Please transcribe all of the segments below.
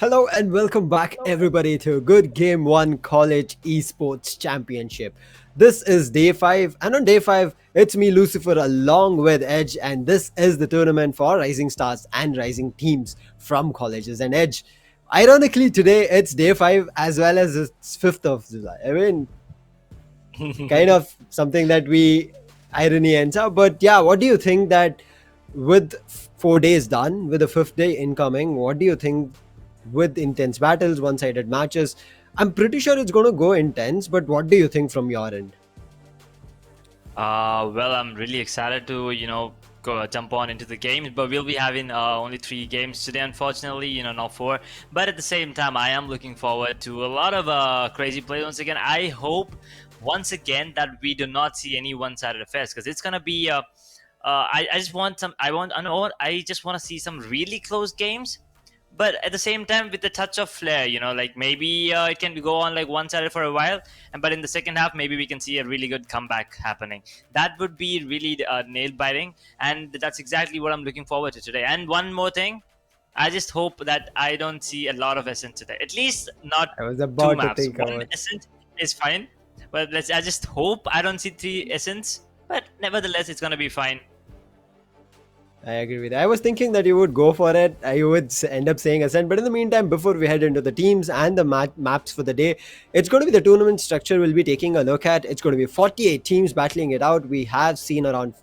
Hello and welcome back, everybody, to Good Game 1 College Esports Championship. This is day 5, and on day 5, it's me, Lucifer, along with Edge, and this is the tournament for rising stars and rising teams from colleges. And Edge, ironically, today it's day 5 as well as it's 5th of July. I mean, kind of something that we irony ends up. But yeah, what do you think that with 4 days done, with the 5th day incoming, what do you think with intense battles, one-sided matches? I'm pretty sure it's going to go intense, but what do you think from your end? Well, I'm really excited to, go jump on into the games, but we'll be having only 3 games today, unfortunately, not 4. But at the same time, I am looking forward to a lot of crazy play once again. I hope once again that we do not see any one-sided affairs because it's gonna be. I just want some. I know. I just want to see some really close games, but at the same time with a touch of flair, like maybe it can go on like one-sided for a while, and but in the second half maybe we can see a really good comeback happening. That would be really nail biting, and that's exactly what I'm looking forward to today. And one more thing, I just hope that I don't see a lot of essence today, at least not I was two about to maps. think One about. essence is fine, but I just hope I don't see 3 essence, but nevertheless it's gonna be fine. I agree with that. I was thinking that you would go for it. I would end up saying Ascent. But in the meantime, before we head into the teams and the maps for the day, it's going to be the tournament structure we'll be taking a look at. It's going to be 48 teams battling it out. We have seen around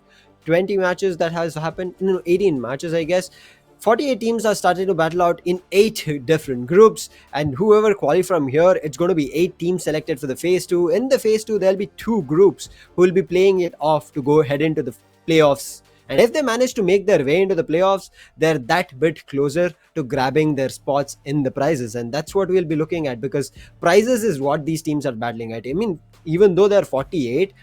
20 matches that has happened. No, 18 matches, I guess. 48 teams are starting to battle out in 8 different groups, and whoever qualify from here, it's going to be 8 teams selected for the phase 2. In the phase 2, there'll be 2 groups who will be playing it off to go head into the playoffs, and if they manage to make their way into the playoffs, they're that bit closer to grabbing their spots in the prizes. And that's what we'll be looking at, because prizes is what these teams are battling at. I mean, even though they're 48,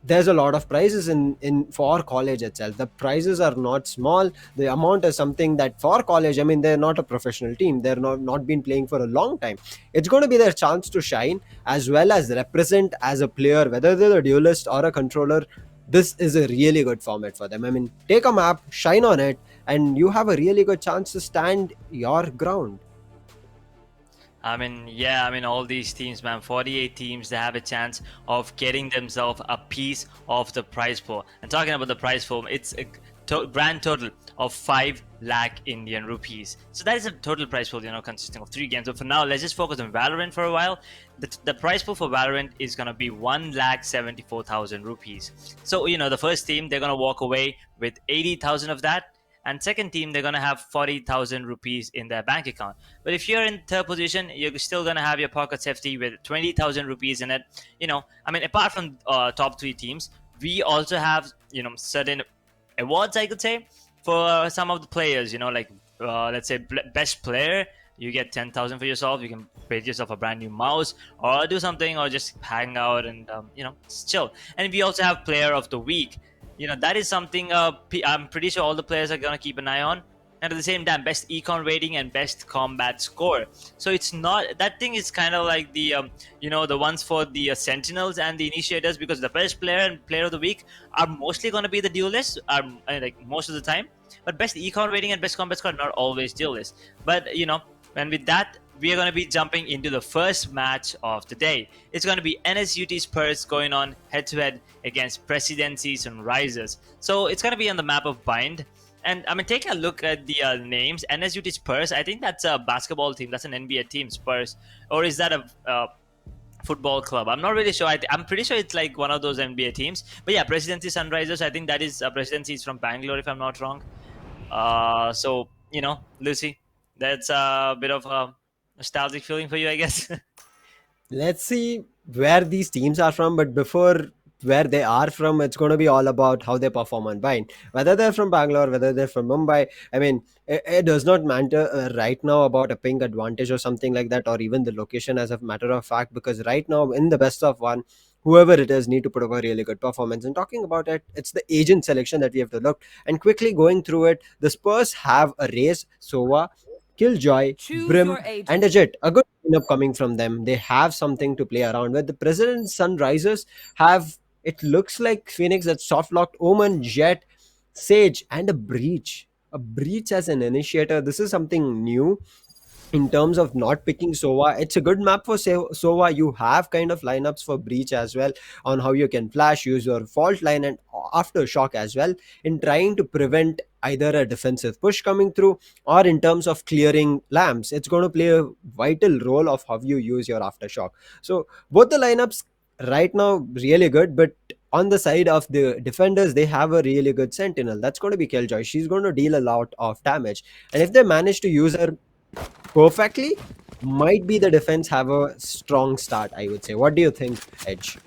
there's a lot of prizes in for college itself. The prizes are not small. The amount is something that for college, I mean, they're not a professional team. They're not been playing for a long time. It's going to be their chance to shine as well as represent as a player, whether they're a duelist or a controller. This is a really good format for them. I mean, take a map, shine on it, and you have a really good chance to stand your ground. I mean, yeah, I mean, all these teams, man, 48 teams, they have a chance of getting themselves a piece of the prize pool. And talking about the prize pool, it's a grand total of 5 lakh Indian rupees. So that is a total prize pool, consisting of 3 games. But for now, let's just focus on Valorant for a while. The prize pool for Valorant is going to be 1,74,000 rupees. So, the first team, they're going to walk away with 80,000 of that, and second team they're going to have 40,000 rupees in their bank account. But if you're in third position, you're still going to have your pockets hefty with 20,000 rupees in it. I mean, apart from top 3 teams, we also have certain awards, I could say, for some of the players. Like let's say best player, you get 10,000 for yourself. You can pay yourself a brand new mouse or do something, or just hang out and just chill. And we also have player of the week. That is something I'm pretty sure all the players are gonna keep an eye on. And at the same time, best econ rating and best combat score. So it's not, that thing is kind of like the the ones for the sentinels and the initiators, because the best player and player of the week are mostly going to be the duelists, like most of the time. But best econ rating and best combat score are not always duelists. But and with that, we are going to be jumping into the first match of the day. It's going to be NSUT Spurs going on head to head against Presidency Sunrisers. So it's going to be on the map of Bind. And I mean, take a look at the names. NSUT Spurs, I think that's a basketball team. That's an NBA team, Spurs. Or is that a football club? I'm not really sure. I'm pretty sure it's like one of those NBA teams. But yeah, Presidency Sunrisers, I think that is Presidency is from Bangalore, if I'm not wrong. So, Lucy, that's a bit of a nostalgic feeling for you, I guess. Let's see where these teams are from, but before where they are from, it's going to be all about how they perform on Vine. Whether they're from Bangalore, whether they're from Mumbai, I mean, it does not matter right now about a ping advantage or something like that, or even the location as a matter of fact, because right now in the best of one, whoever it is need to put up a really good performance. And talking about it, it's the agent selection that we have to look. And quickly going through it, the Spurs have a Raze, Sova, Killjoy, Choose Brim, your and a agent. Jet. A good lineup coming from them. They have something to play around with. The President Sunrisers have, it looks like Phoenix, that soft locked Omen, Jet, Sage, and a Breach. A Breach as an initiator. This is something new. in terms of not picking Sova, it's a good map for Sova. You have kind of lineups for Breach as well on how you can flash, use your fault line and aftershock as well in trying to prevent either a defensive push coming through or in terms of clearing lamps. It's going to play a vital role of how you use your aftershock. So both the lineups right now really good, but on the side of the defenders, they have a really good sentinel. That's going to be Killjoy. She's going to deal a lot of damage. And if they manage to use her perfectly, might be the defense have a strong start, I would say. What do you think, Edge?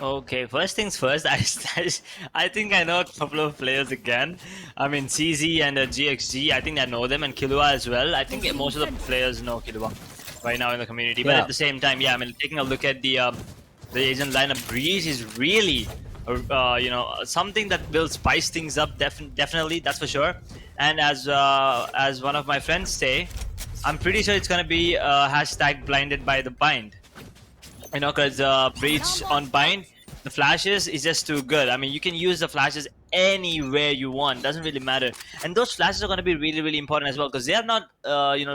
Okay, first things first, I think I know a couple of players again. I mean, CZ and GXG, I think I know them, and Killua as well. I think most of the players know Killua right now in the community. But Yeah. at the same time, yeah, I mean, taking a look at the agent lineup, Breeze is really, something that will spice things up. Definitely, that's for sure. And as one of my friends say, I'm pretty sure it's gonna be hashtag blinded by the bind. You know, because breach on bind, the flashes is just too good. I mean, you can use the flashes anywhere you want, doesn't really matter. And those flashes are going to be really, really important as well, because they are not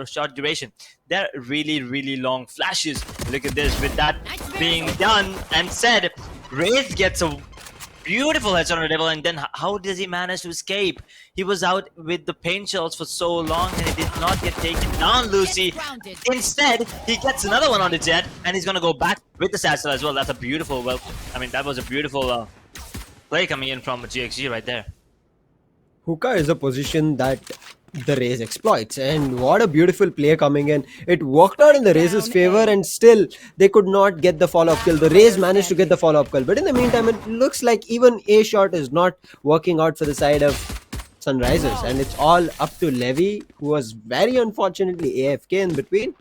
short duration, they're really, really long flashes. Look at this. With that being done and said, Wraith gets a beautiful headshot on the devil, and then how does he manage to escape? He was out with the paint shells for so long and he did not get taken down, Lucy. Instead, he gets another one on the jet, and he's gonna go back with the satchel as well. That's a beautiful, well, I mean, that was a beautiful play coming in from GXG right there. Hookah is a position that the Raze exploits, and what a beautiful play coming in. It worked out in the Raze's favor, and still they could not get the follow-up kill. The Raze managed to get the follow-up kill, but in the meantime, it looks like even A shot is not working out for the side of Sunrisers, and it's all up to Levy, who was very unfortunately AFK in between.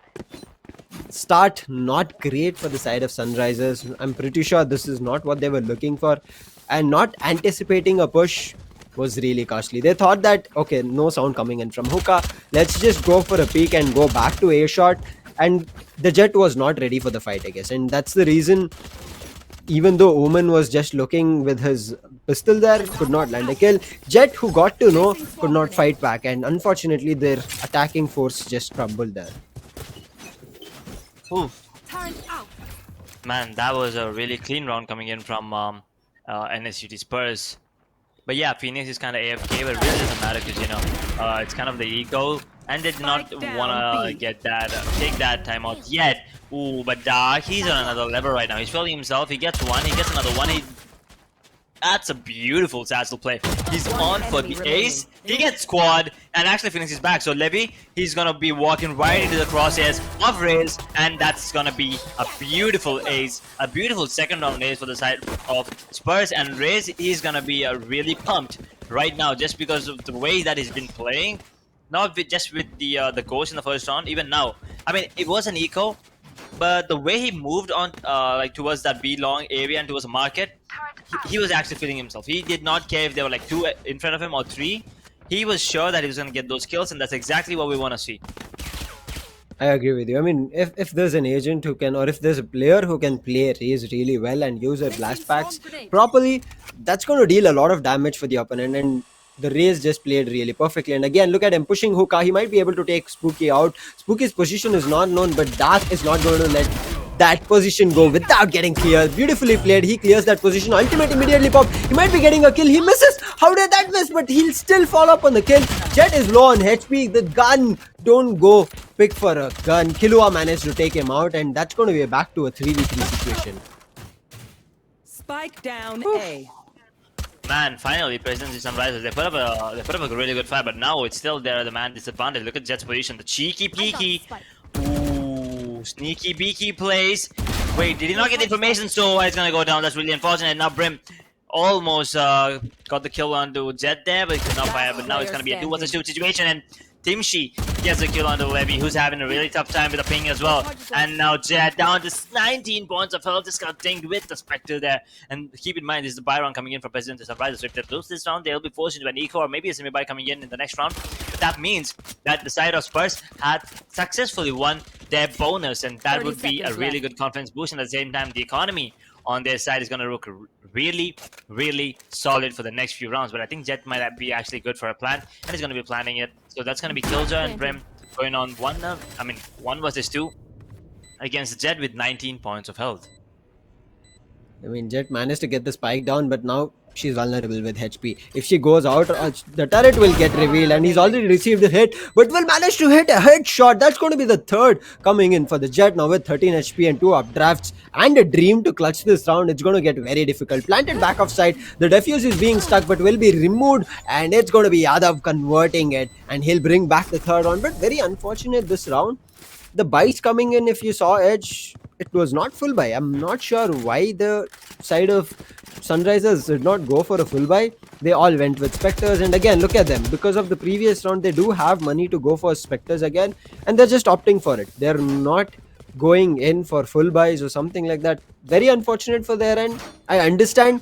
Start not great for the side of Sunrisers. I'm pretty sure this is not what they were looking for, and not anticipating a push was really costly. They thought that, okay, no sound coming in from Hookah, let's just go for a peek and go back to A shot, and the Jet was not ready for the fight, I guess, and that's the reason. Even though Omen was just looking with his pistol there, could not land a kill. Jet, who got to know, could not fight back, and unfortunately their attacking force just crumbled there. Oof. Man, that was a really clean round coming in from NSUT Spurs. But yeah, Phoenix is kind of AFK, but it really doesn't matter because, it's kind of the eco, and they did not want to get that, take that timeout yet. Ooh, but he's on another level right now. He's feeling himself. He gets one, he gets another one. That's a beautiful satchel play. He's on for the ace. He gets squad, and actually Phoenix is back. So Levy, he's gonna be walking right into the crosshairs of Raze, and that's gonna be a beautiful ace, a beautiful second round ace for the side of Spurs. And Raze, he's gonna be really pumped right now just because of the way that he's been playing. Not just with the ghost in the first round, even now. I mean, it was an eco, but the way he moved on like towards that B long area and towards the market, he was actually feeling himself. He did not care if there were like two in front of him or three. He was sure that he was going to get those kills, and that's exactly what we want to see. I agree with you. I mean, if there's an agent who can, or if there's a player who can play Raze really well and use their blast packs properly, that's going to deal a lot of damage for the opponent. And the Raze just played really perfectly. And again, look at him pushing Hookah. He might be able to take Spooky out. Spooky's position is not known, but Dark is not going to let that position go without getting cleared. Beautifully played. He clears that position. Ultimate immediately pop. He might be getting a kill. He misses. How did that miss? But he'll still follow up on the kill. Jet is low on HP. The gun. Don't go pick for a gun. Killua managed to take him out, and that's going to be back to a 3v3 situation. Spike down A. Man, finally, Presidency Sunrisers, they put up a really good fight, but now it's still there, the man disadvantage. Look at Jet's position, the cheeky peeky. Ooh, sneaky beaky plays. Wait, did he not get the information? So it's gonna go down. That's really unfortunate. Now Brim almost got the kill onto Jet there, but he could not fire. But now it's gonna be a 2 vs 2 situation, and Timshi gets a kill onto Levy, who's having a really tough time with the ping as well. And now Jet down to 19 points of health, just got dinged with the Spectre there. And keep in mind, this is the buy round coming in for President Sunrisers. So if they lose this round, they'll be forced into an eco or maybe a semi-buy coming in the next round. But that means that the side of Spurs had successfully won their bonus, and that would be a really good confidence boost. And at the same time, the economy on their side is going to look really, really solid for the next few rounds. But I think Jet might be actually good for a plan, and he's going to be planning it. So that's going to be Killjoy and Brim going on one versus two against Jet with 19 points of health. I mean, Jet managed to get the spike down, but now she's vulnerable with HP. If she goes out, the turret will get revealed, and he's already received a hit, but will manage to hit a headshot. That's going to be the third coming in for the Jet now with 13 HP and 2 updrafts and a dream to clutch this round. It's going to get very difficult. Planted back off side, the defuse is being stuck, but will be removed, and it's going to be Yadav converting it, and he'll bring back the third round. But very unfortunate this round. The buys coming in, if you saw Edge, it was not full buy. I'm not sure why the side of Sunrisers did not go for a full buy. They all went with Spectres, and again, look at them. Because of the previous round, they do have money to go for Spectres again, and they're just opting for it. They're not going in for full buys or something like that. Very unfortunate for their end. I understand.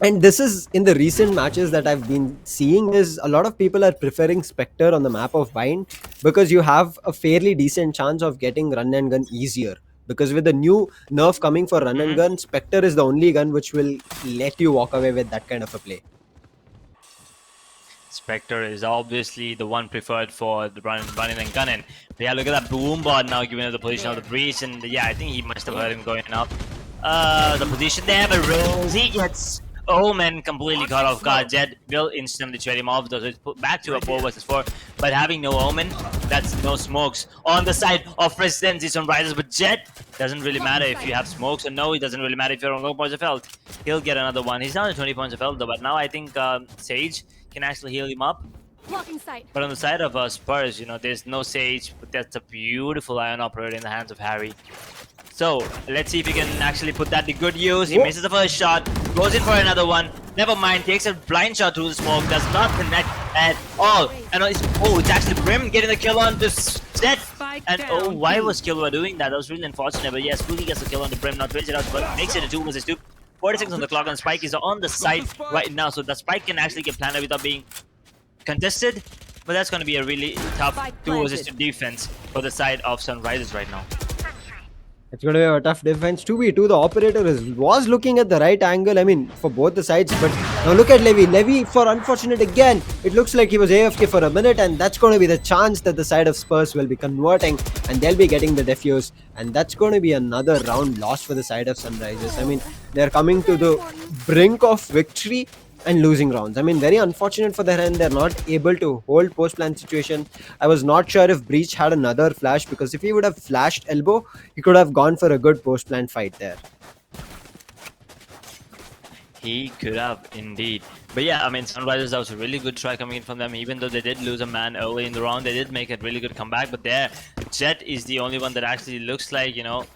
And this is in the recent matches that I've been seeing is a lot of people are preferring Spectre on the map of Bind because you have a fairly decent chance of getting run and gun easier. Because with the new nerf coming for run and gun, Spectre is the only gun which will let you walk away with that kind of a play. Spectre is obviously the one preferred for the running and gunning. But yeah, look at that boom bot now giving us the position of the breach, and yeah, I think he must have heard him going up. The position there, but Rosie gets Omen completely caught off guard. Jet will instantly trade him off, though, so it's put back to a 4 versus 4. But having no Omen, that's no smokes on the side of Presidency Sunrisers. But Jet doesn't really matter if you have smokes or no. It doesn't really matter if you're on low points of health. He'll get another one. He's down to 20 points of health, though. But now I think Sage can actually heal him up. But on the side of Spurs, you know, there's no Sage, but that's a beautiful Ion operator in the hands of Harry. So, let's see if he can actually put that to good use. He misses the first shot, goes in for another one. Never mind, takes a blind shot through the smoke, does not connect at all. And it's actually Brim getting the kill on this set. And why was Killua doing that? That was really unfortunate. But yes, Spooky gets the kill on the Brim, not trades it out, but makes it a 2 versus 2. 46 on the clock, and Spike is on the side right now. So the Spike can actually get planted without being contested. But that's going to be a really tough 2 versus 2 defense for the side of Sunrisers right now. It's going to be a tough defense. 2v2, the operator was looking at the right angle, I mean, for both the sides. But now look at Levy. Levy, for unfortunate again, it looks like he was AFK for a minute, and that's going to be the chance that the side of Spurs will be converting, and they'll be getting the defuse. And that's going to be another round lost for the side of Sunrisers. I mean, they're coming to the brink of victory and losing rounds. I mean, very unfortunate for their end. They're not able to hold post-plan situation. I was not sure if Breach had another flash, because if he would have flashed elbow, he could have gone for a good post-plan fight there. He could have indeed. But yeah, I mean, Sunrisers, that was a really good try coming in from them. Even though they did lose a man early in the round, they did make a really good comeback. But there, Jet is the only one that actually looks like, you know,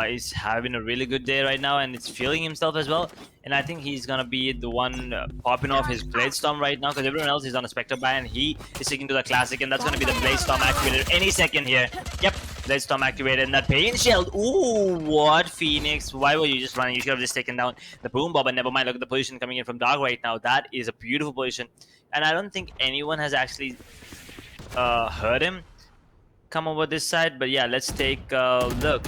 is having a really good day right now, and it's feeling himself as well. And I think he's gonna be the one popping off his Blade Storm right now, because everyone else is on a Spectre buy, and he is sticking to the classic, and that's gonna be the Blade Storm activated any second here. Yep, Blade Storm activated, and that Pain Shield. Ooh, what, Phoenix? Why were you just running? You should have just taken down the Boom Bob, and never mind. Look at the position coming in from Dark right now. That is a beautiful position, and I don't think anyone has actually heard him come over this side. But yeah, let's take a look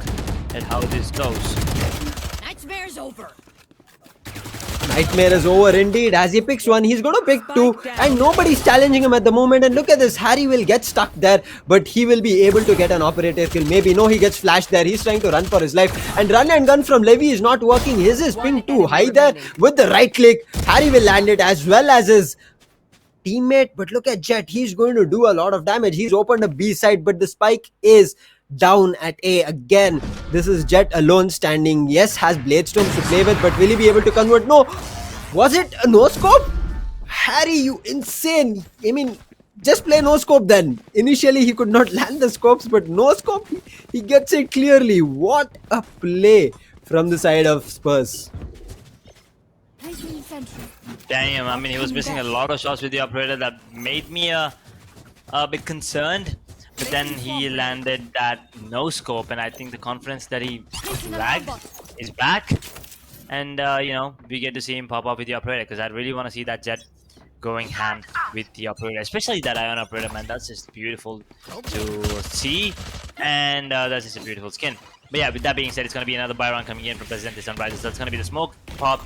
at how this goes. Nightmare's over. Nightmare is over indeed. As he picks one, he's going to pick two, and nobody's challenging him at the moment. And look at this, Harry will get stuck there, but he will be able to get an operator kill. Maybe no, he gets flashed there. He's trying to run for his life, and run and gun from Levy is not working. His is pinned too high there. With the right click, Harry will land it, as well as his teammate. But look at Jet, he's going to do a lot of damage. He's opened a B side, but the spike is down at A again. This is Jet alone standing. Yes, has Blade Storms to play with, but will he be able to convert? No. Was it a no scope? Harry, you insane. I mean, just play no scope then. Initially, he could not land the scopes, but no scope, he gets it clearly. What a play from the side of Spurs. Damn, I mean, he was missing a lot of shots with the operator. That made me a bit concerned. But then he landed that no scope, and I think the confidence that he lagged is back. And you know, we get to see him pop up with the operator, because I really want to see that Jet going ham with the operator, especially that Ion operator, man. That's just beautiful to see, and that's just a beautiful skin. But yeah, with that being said, it's going to be another buy round coming in from President Sunrisers. That's going to be the smoke pop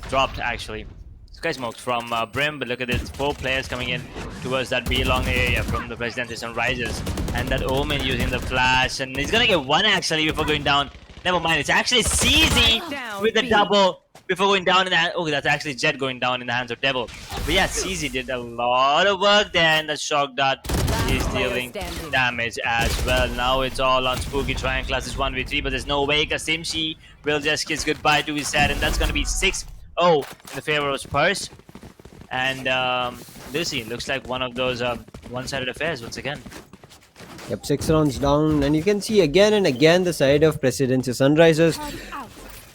dropped actually. Sky smoked from Brim, but look at this, 4 players coming in towards that B long area from the Presidential Sunrisers. And that Omen using the flash. And he's gonna get one actually before going down. Never mind, it's actually CZ with the double before going down in the hand. Oh, that's actually Jet going down in the hands of Devil. But yeah, CZ did a lot of work there, and the shock dart is dealing damage as well. Now it's all on Spooky trying classes 1v3, but there's no way because Simshi will just kiss goodbye to his set, and that's going to be 6-0 in the favor of Spurs. And Lucy looks like one of those one-sided affairs once again. Yep, 6 rounds down, and you can see again and again the side of Presidency Sunrisers.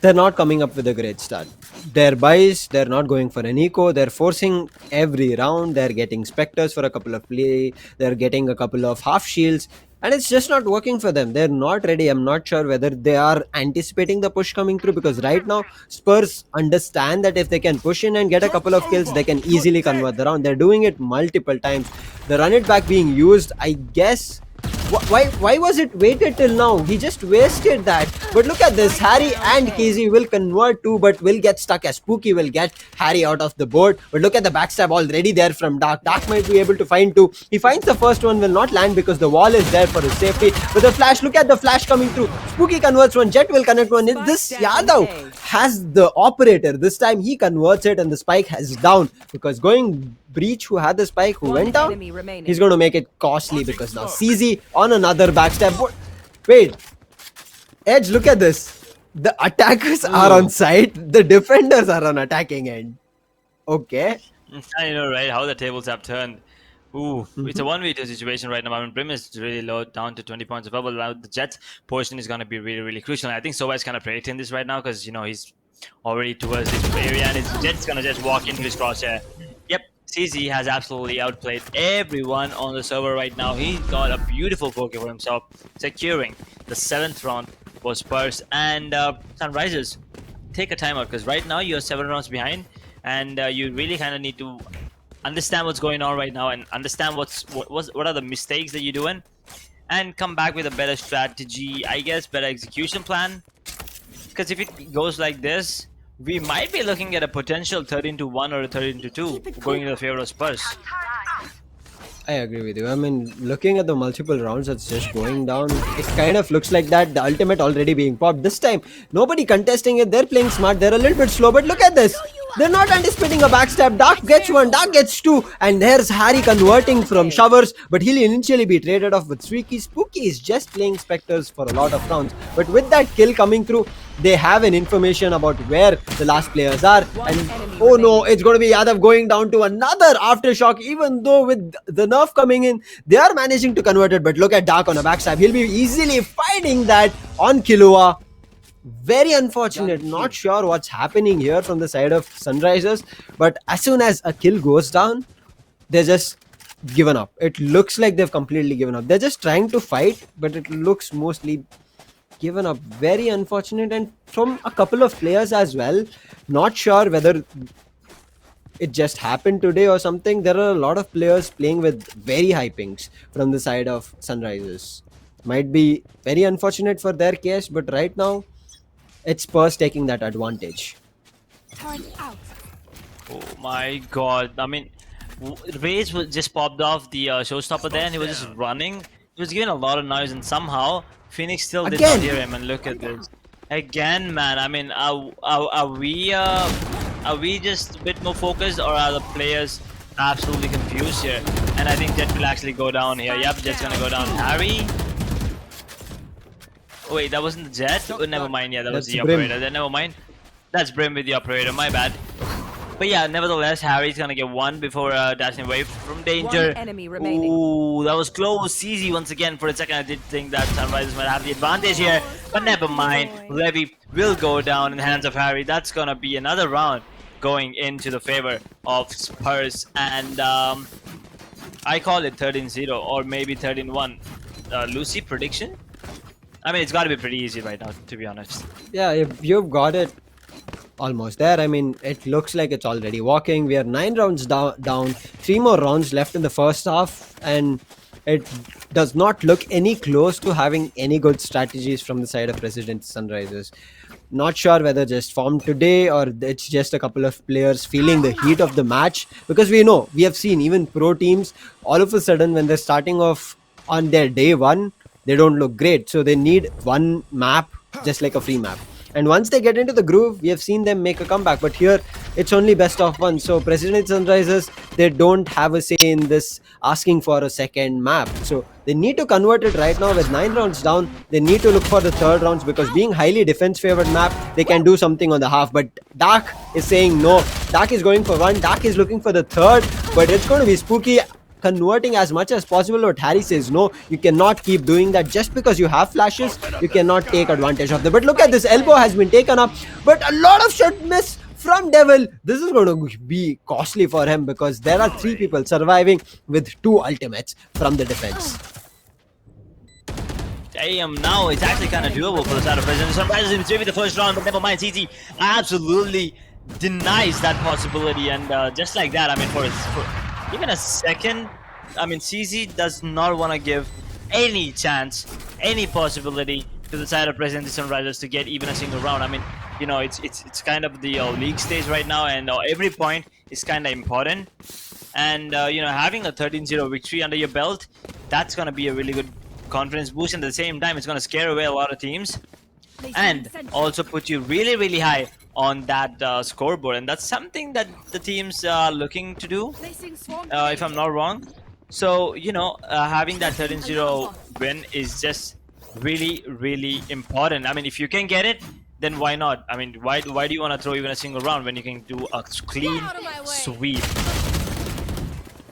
They're not coming up with a great start. Their buys, they're not going for an eco. They're forcing every round. They're getting specters for a couple of play. They're getting a couple of half shields. And it's just not working for them. They're not ready. I'm not sure whether they are anticipating the push coming through, because right now Spurs understand that if they can push in and get a couple of kills, they can easily convert the round. They're doing it multiple times. The run it back being used, I guess. Why was it waited till now? He just wasted that. But look at this. Harry and KZ will convert too, but will get stuck as Spooky will get Harry out of the board. But look at the backstab already there from Dark. Dark might be able to find two. He finds the first one, will not land because the wall is there for his safety. But the flash, look at the flash coming through. Spooky converts one, Jet will connect one. This Yadav has the operator. This time he converts it and the spike has down, because going Breach, who had the spike, who went down, he's going to make it costly, because now CZ on another backstab. Wait, Edge, look at this. The attackers are on site, the defenders are on attacking end. Okay. I know, right? How the tables have turned. Ooh, it's a 1v2 situation right now. I mean, Brim is really low, down to 20 points of bubble. Now the Jets portion is going to be really, really crucial. And I think Sova is kind of predicting this right now, because, you know, he's already towards this area, and his Jet's going to just walk into his crosshair. Yep. CZ has absolutely outplayed everyone on the server right now. He got a beautiful poke for himself, securing the 7th round for Spurs. And Sunrisers, take a timeout, because right now you're 7 rounds behind, and you really kind of need to understand what's going on right now and understand what are the mistakes that you're doing, and come back with a better strategy, I guess, better execution plan. Because if it goes like this, we might be looking at a potential 13-1 or a 13-2 going in the favor of Spurs. I agree with you. I mean, looking at the multiple rounds that's just going down, it kind of looks like that. The ultimate already being popped. This time, nobody contesting it. They're playing smart. They're a little bit slow, but look at this. They're not anticipating a backstab. Dark gets one, Dark gets two, and there's Harry converting from showers, but he'll initially be traded off with Spooky. Spooky is just playing Spectres for a lot of rounds, but with that kill coming through, they have an information about where the last players are, and oh no, it's going to be Yadav going down to another aftershock. Even though with the nerf coming in, they are managing to convert it, but look at Dark on a backstab. He'll be easily finding that on Killua. Very unfortunate. Not sure what's happening here from the side of Sunrisers, but as soon as a kill goes down, they're just given up. It looks like they've completely given up. They're just trying to fight, but it looks mostly given up. Very unfortunate. And from a couple of players as well, not sure whether it just happened today or something. There are a lot of players playing with very high pings from the side of Sunrisers. Might be very unfortunate for their case, but right now it's Spurs taking that advantage. Oh my god. I mean, Raze just popped off the showstopper there, and he was just running. He was giving a lot of noise, and somehow Phoenix still did not hear him. And look at this. Again, man. I mean, are we just a bit more focused, or are the players absolutely confused here? And I think Jet will actually go down here. Yep, Jet's gonna go down. Harry. Oh, wait, that wasn't the Jet? Oh, never mind, yeah, that was the operator. Then never mind. That's Brim with the operator, my bad. But yeah, nevertheless, Harry's gonna get one before dashing away from danger. Ooh, that was close. CZ once again. For a second, I did think that Sunrisers might have the advantage here, but never mind. Levy will go down in the hands of Harry. That's gonna be another round going into the favor of Spurs, and I call it 13-0 or maybe 13-1. Lucy, prediction? I mean, it's got to be pretty easy right now, to be honest. Yeah, if you've got it almost there. I mean, it looks like it's already walking. We are 9 rounds down, 3 more rounds left in the first half, and it does not look any close to having any good strategies from the side of President Sunrisers. Not sure whether just formed today or it's just a couple of players feeling the heat of the match, because we have seen even pro teams all of a sudden when they're starting off on their day one, they don't look great. So they need one map, just like a free map. And once they get into the groove, we have seen them make a comeback. But here, it's only best of one. So President Sunrisers, they don't have a say in this asking for a second map. So they need to convert it right now with 9 rounds down. They need to look for the third rounds, because being highly defense favored map, they can do something on the half. But Dark is saying no. Dark is going for one. Dark is looking for the third. But it's going to be spooky, converting as much as possible. But Harry says no, you cannot keep doing that. Just because you have flashes, you cannot take advantage of them. But look at this, elbow has been taken up, but a lot of shot miss from Devil. This is going to be costly for him, because there are 3 people surviving with 2 ultimates from the defense. Damn, now it's actually kind of doable for the side of President Sunrisers. It's maybe the first round, but never mind. CZ absolutely denies that possibility, and just like that, I mean, for even a second, I mean, CZ does not want to give any chance, any possibility to the side of President Sunrisers to get even a single round. I mean, it's kind of the league stage right now, and every point is kind of important. And having a 13-0 victory under your belt, that's gonna be a really good confidence boost. And at the same time, it's gonna scare away a lot of teams, and also put you really, really high on that scoreboard. And that's something that the teams are looking to do, if I'm not wrong. So having that 13-0 win is just really, really important. I mean, if you can get it, then why not? I mean, why do you want to throw even a single round when you can do a clean sweep?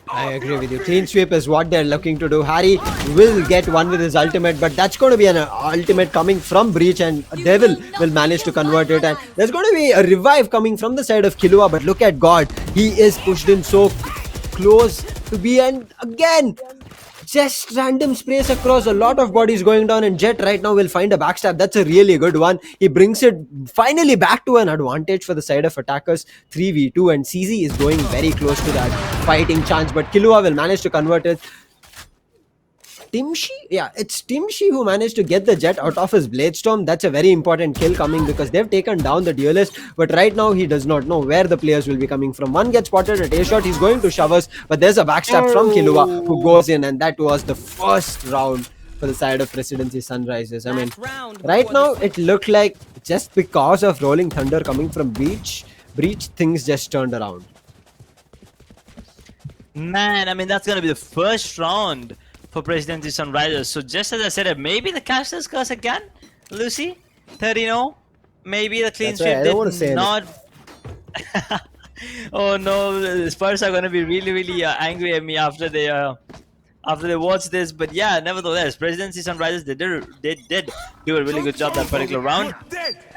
I agree with you. Clean sweep is what they're looking to do. Harry will get one with his ultimate, but that's going to be an ultimate coming from Breach, and Devil will manage to convert it. And there's going to be a revive coming from the side of Killua, but look at God. He is pushed in so close to be, and again, just random sprays across, a lot of bodies going down, and Jet right now will find a backstab. That's a really good one. He brings it finally back to an advantage for the side of attackers, 3v2, and CZ is going very close to that fighting chance, but Killua will manage to convert it. Timshi? Yeah, it's Timshi who managed to get the Jet out of his Blade Storm. That's a very important kill coming, because they've taken down the duelist, but right now he does not know where the players will be coming from. One gets spotted at A shot, he's going to shove us, but there's a backstab from Killua who goes in, and that was the first round for the side of Presidency Sunrisers. I mean, right now it looked like just because of Rolling Thunder coming from Breach, things just turned around. Man, I mean, that's gonna be the first round for Presidency Sunrisers. So just as I said, maybe the Caster's Curse again, Lucy, 30-0. Maybe the clean sweep did not. Oh no, the Spurs are gonna be really, really angry at me after they watch this. But yeah, nevertheless, Presidency Sunrisers, they did do a really good job that particular round.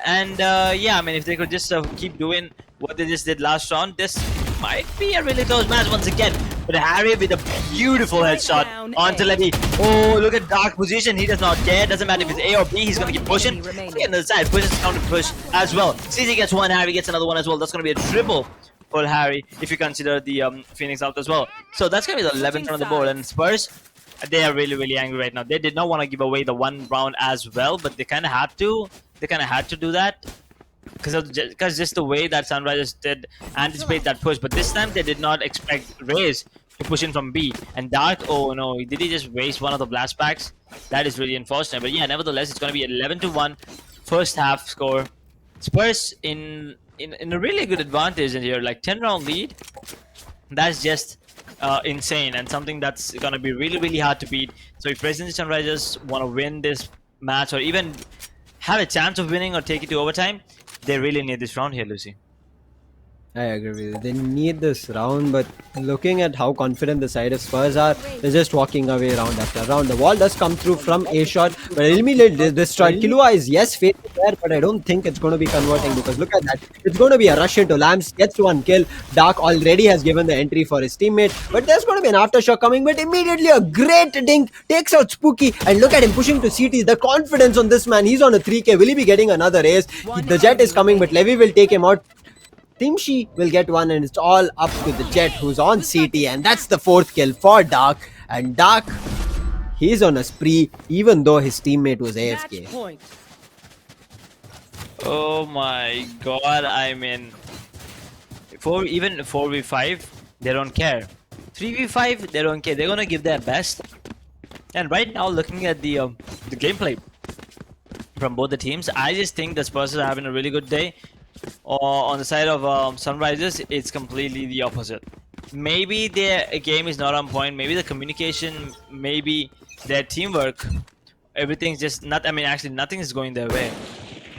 And yeah, I mean, if they could just keep doing what they just did last round, this might be a really close match once again. But Harry with a beautiful headshot onto Letty. Oh, look at Dark position. He does not care. Doesn't matter if it's A or B. He's going to keep pushing. Get on the side. Pushes counter push as well. CZ gets one. Harry gets another one as well. That's going to be a triple for Harry if you consider the Phoenix out as well. So that's going to be the 11th on the board. And Spurs, they are really, really angry right now. They did not want to give away the one round as well, but they kind of had to. They kind of had to do that, because just the way that Sunrisers did anticipate that push. But this time they did not expect Raze to push in from B. And Dark, oh no, did he just waste one of the blast packs? That is really unfortunate. But yeah, nevertheless, it's going to be 11-1 first half score. Spurs in a really good advantage in here, like 10-round lead. That's just insane, and something that's going to be really, really hard to beat. So if Presidency Sunrisers want to win this match, or even have a chance of winning or take it to overtime, they really need this round here, Lucy. I agree with you. They need this round, but looking at how confident the side of Spurs are, they're just walking away round after round. The wall does come through from A shot, but immediately destroyed. Killua is, yes, fading there, but I don't think it's going to be converting, because look at that. It's going to be a rush into Lamps, gets one kill. Dark already has given the entry for his teammate, but there's going to be an aftershock coming, but immediately a great dink takes out Spooky, and look at him pushing to CT. The confidence on this man. He's on a 3k. Will he be getting another ace? The Jet is coming, but Levy will take him out. Timshi will get one, and it's all up to the Jet, who's on CT, and that's the 4th kill for Dark. And Dark, he's on a spree, even though his teammate was AFK. Oh my god, I mean, even 4v5, they don't care. 3v5, they don't care. They're gonna give their best. And right now, looking at the gameplay from both the teams, I just think the Spurs are having a really good day. Or on the side of Sunrisers, it's completely the opposite. Maybe their game is not on point. Maybe the communication, maybe their teamwork, everything's just not. I mean, actually, nothing is going their way.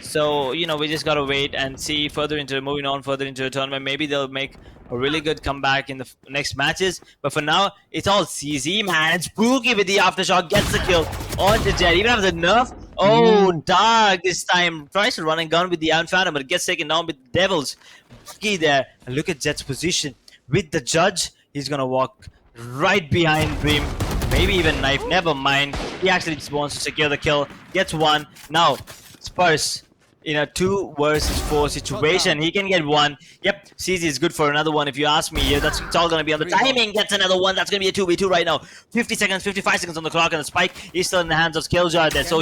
So we just gotta wait and see moving on further into the tournament. Maybe they'll make a really good comeback in the next matches. But for now, it's all CZ, man. It's Spooky with the aftershock, gets the kill on the Jet. Even have the nerf. Oh, Dark this time tries to run and gun with the Iron Phantom, but gets taken down with Devils. Spooky there. And look at Jet's position with the Judge. He's gonna walk right behind Dream. Maybe even Knife. Never mind. He actually just wants to secure the kill. Gets one. Now, Spurs in a 2 versus 4 situation. He can get one. Yep, CZ is good for another one if you ask me. Yeah, it's all going to be on the timing. Gets another one. That's going to be a 2v2 right now. 50 seconds, 55 seconds on the clock, and the spike is still in the hands of Skilljar there. So,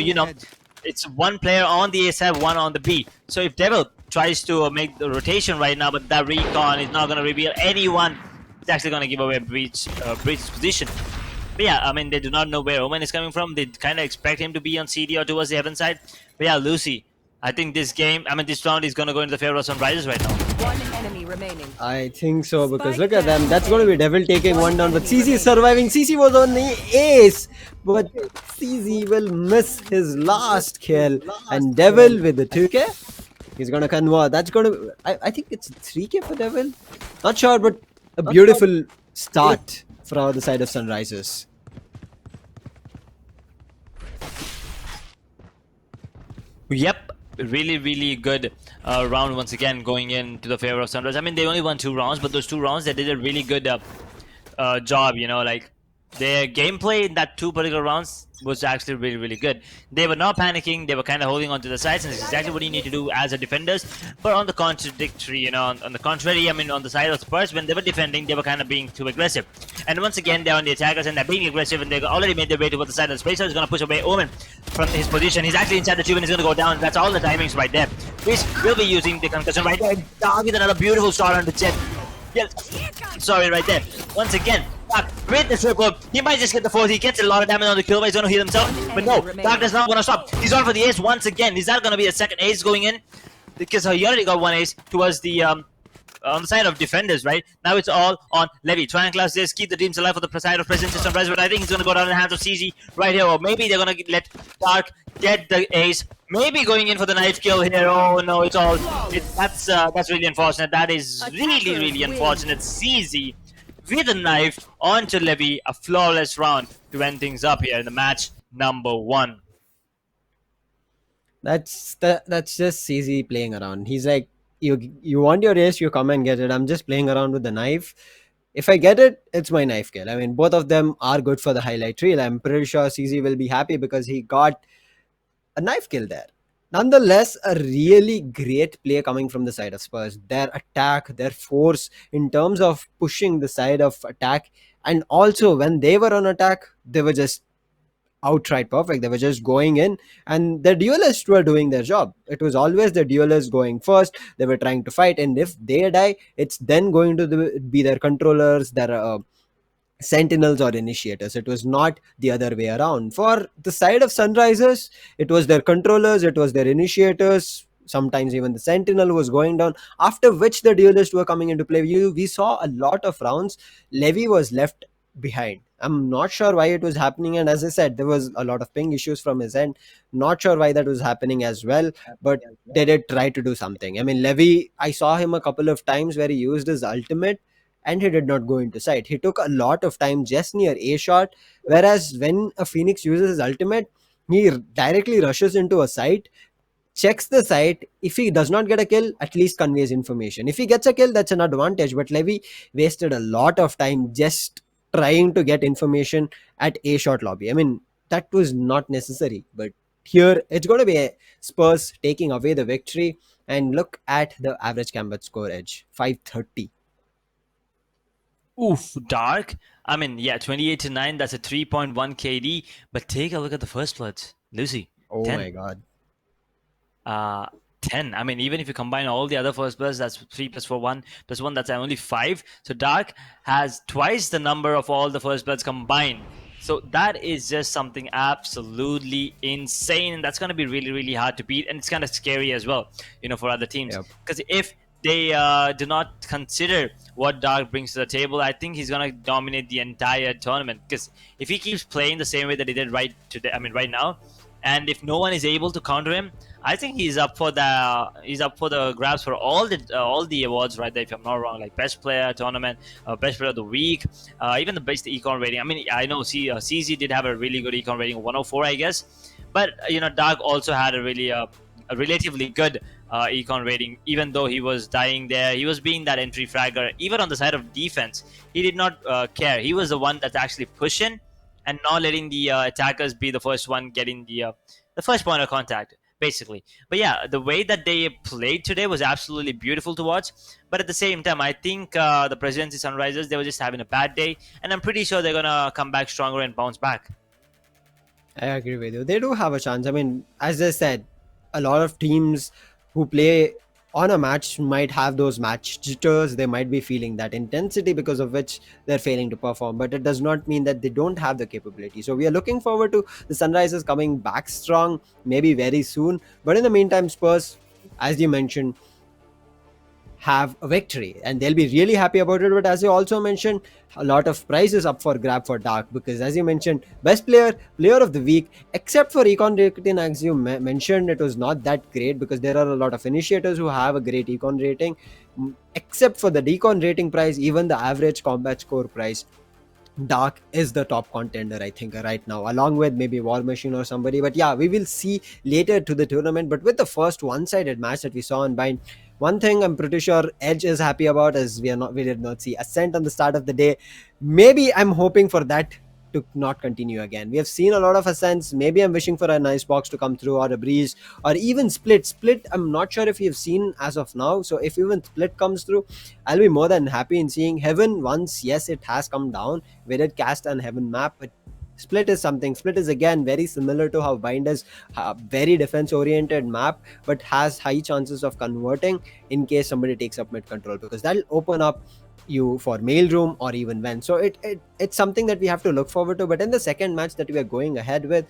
it's one player on the A side, one on the B. So if Devil tries to make the rotation right now, but that recon is not going to reveal anyone, it's actually going to give away Breach's position. But yeah, I mean, they do not know where Omen is coming from. They kind of expect him to be on CD or towards the heaven side. But yeah, Lucy, I think this round is going to go into the favor of Sunrisers right now. One enemy remaining. I think so, because look at them. That's going to be Devil taking one down, but CZ is surviving. CZ was on the ace, but CZ will miss his last kill. And Devil with the 2k, he's going to convert. That's going to, I think it's 3k for Devil. Not sure, but a beautiful start from the side of Sunrisers. Yep, really, really good round once again going into the favor of Sunrise. I mean, they only won 2 rounds, but those 2 rounds they did a really good job. Like their gameplay in that 2 particular rounds was actually really, really good. They were not panicking. They were kind of holding on to the sides, and it's exactly what you need to do as a defenders. But on the contradictory, on the contrary, I mean, on the side of Spurs, when they were defending, they were kind of being too aggressive. And once again, they're on the attackers, and they're being aggressive, and they already made their way towards the side of the space. So he's going to push away Omen from his position. He's actually inside the tube, and he's going to go down. That's all the timings right there. Which will be using the concussion right there. With another beautiful shot on the Jet. Yes, sorry, right there. Once again, Dark with the triple. He might just get the 4th. He gets a lot of damage on the kill, but he's gonna heal himself. But no, Dark does not want to stop. He's on for the ace once again. Is that gonna be a second ace going in? Because he already got 1 ace towards the on the side of defenders, right? Now it's all on Levy. Try and class this, keep the teams alive for the side of President Sunrise, but I think he's gonna go down in the hands of CZ right here, or maybe they're gonna let Dark get the ace. Maybe going in for the knife kill here. Oh no, that's really unfortunate. That is really, really unfortunate. CZ with a knife onto Levy, a flawless round to end things up here in the match number 1. That's just CZ playing around. He's like, you want your ace, you come and get it. I'm just playing around with the knife. If I get it, it's my knife kill. I mean, both of them are good for the highlight reel. I'm pretty sure CZ will be happy because he got a knife kill there. Nonetheless, a really great play coming from the side of Spurs. Their attack, their force in terms of pushing the side of attack, and also when they were on attack, they were just outright perfect. They were just going in, and the duelists were doing their job. It was always the duelists going first. They were trying to fight, and if they die, it's then going to be their controllers, their sentinels or initiators. It was not the other way around. For the side of Sunrisers, it was their controllers, it was their initiators, sometimes even the sentinel was going down, after which the duelists were coming into play. We saw a lot of rounds Levy was left behind. I'm not sure why it was happening, and as I said, there was a lot of ping issues from his end. Not sure why that was happening as well, but they did try to do something. I mean, Levy, I saw him a couple of times where he used his ultimate and he did not go into sight. He took a lot of time just near A shot, whereas when a Phoenix uses his ultimate, he directly rushes into a site, checks the site. If he does not get a kill, at least conveys information. If he gets a kill, that's an advantage. But Levy wasted a lot of time just trying to get information at A shot lobby. I mean, that was not necessary. But here, it's going to be a Spurs taking away the victory. And look at the average combat score edge, 530. Oof, Dark. I mean, yeah, 28-9. That's a 3.1 KD. But take a look at the first bloods, Lucy. Oh 10. my god. 10. I mean, even if you combine all the other first bloods, that's 3 plus 4, 1 plus 1, that's only 5. So Dark has twice the number of all the first bloods combined. So that is just something absolutely insane, and that's going to be really, really hard to beat, and it's kind of scary as well, for other teams. Yep. Because if they do not consider what Dark brings to the table, I think he's going to dominate the entire tournament. Because if he keeps playing the same way that he did right now, and if no one is able to counter him, I think he's up for the grabs for all the awards right there. If I'm not wrong, like best player tournament, best player of the week, even the best econ rating. I mean, I know CZ did have a really good econ rating, 104, I guess, but Dark also had a relatively good econ rating. Even though he was dying there, he was being that entry fragger. Even on the side of defense, he did not care. He was the one that's actually pushing and not letting the attackers be the first one getting the first point of contact, basically. But yeah, the way that they played today was absolutely beautiful to watch. But at the same time, I think the Presidency Sunrisers, they were just having a bad day, and I'm pretty sure they're gonna come back stronger and bounce back. I agree with you. They do have a chance. I mean, as I said, a lot of teams who play on a match might have those match jitters. They might be feeling that intensity because of which they're failing to perform. But it does not mean that they don't have the capability. So we are looking forward to the Sunrisers coming back strong, maybe very soon. But in the meantime, Spurs, as you mentioned, have a victory and they'll be really happy about it. But as you also mentioned, a lot of prizes up for grab for Dark, because as you mentioned, best player of the week, except for econ rating, as you mentioned, it was not that great because there are a lot of initiators who have a great econ rating. Except for the decon rating prize, even the average combat score prize, Dark is the top contender, I think, right now, along with maybe War Machine or somebody. But yeah, we will see later to the tournament. But with the first one-sided match that we saw on Bind, one thing I'm pretty sure Edge is happy about is we did not see Ascent on the start of the day. Maybe I'm hoping for that to not continue again. We have seen a lot of Ascents. Maybe I'm wishing for a nice box to come through, or a Breeze, or even Split. I'm not sure if we have seen as of now. So if even Split comes through, I'll be more than happy in seeing Heaven once. Yes, it has come down. We did cast an Heaven map, but Split is something. Split is again very similar to how Bind is, a very defense oriented map, but has high chances of converting in case somebody takes up mid control, because that'll open up you for mailroom or even Ven. So it's something that we have to look forward to. But in the second match that we are going ahead with,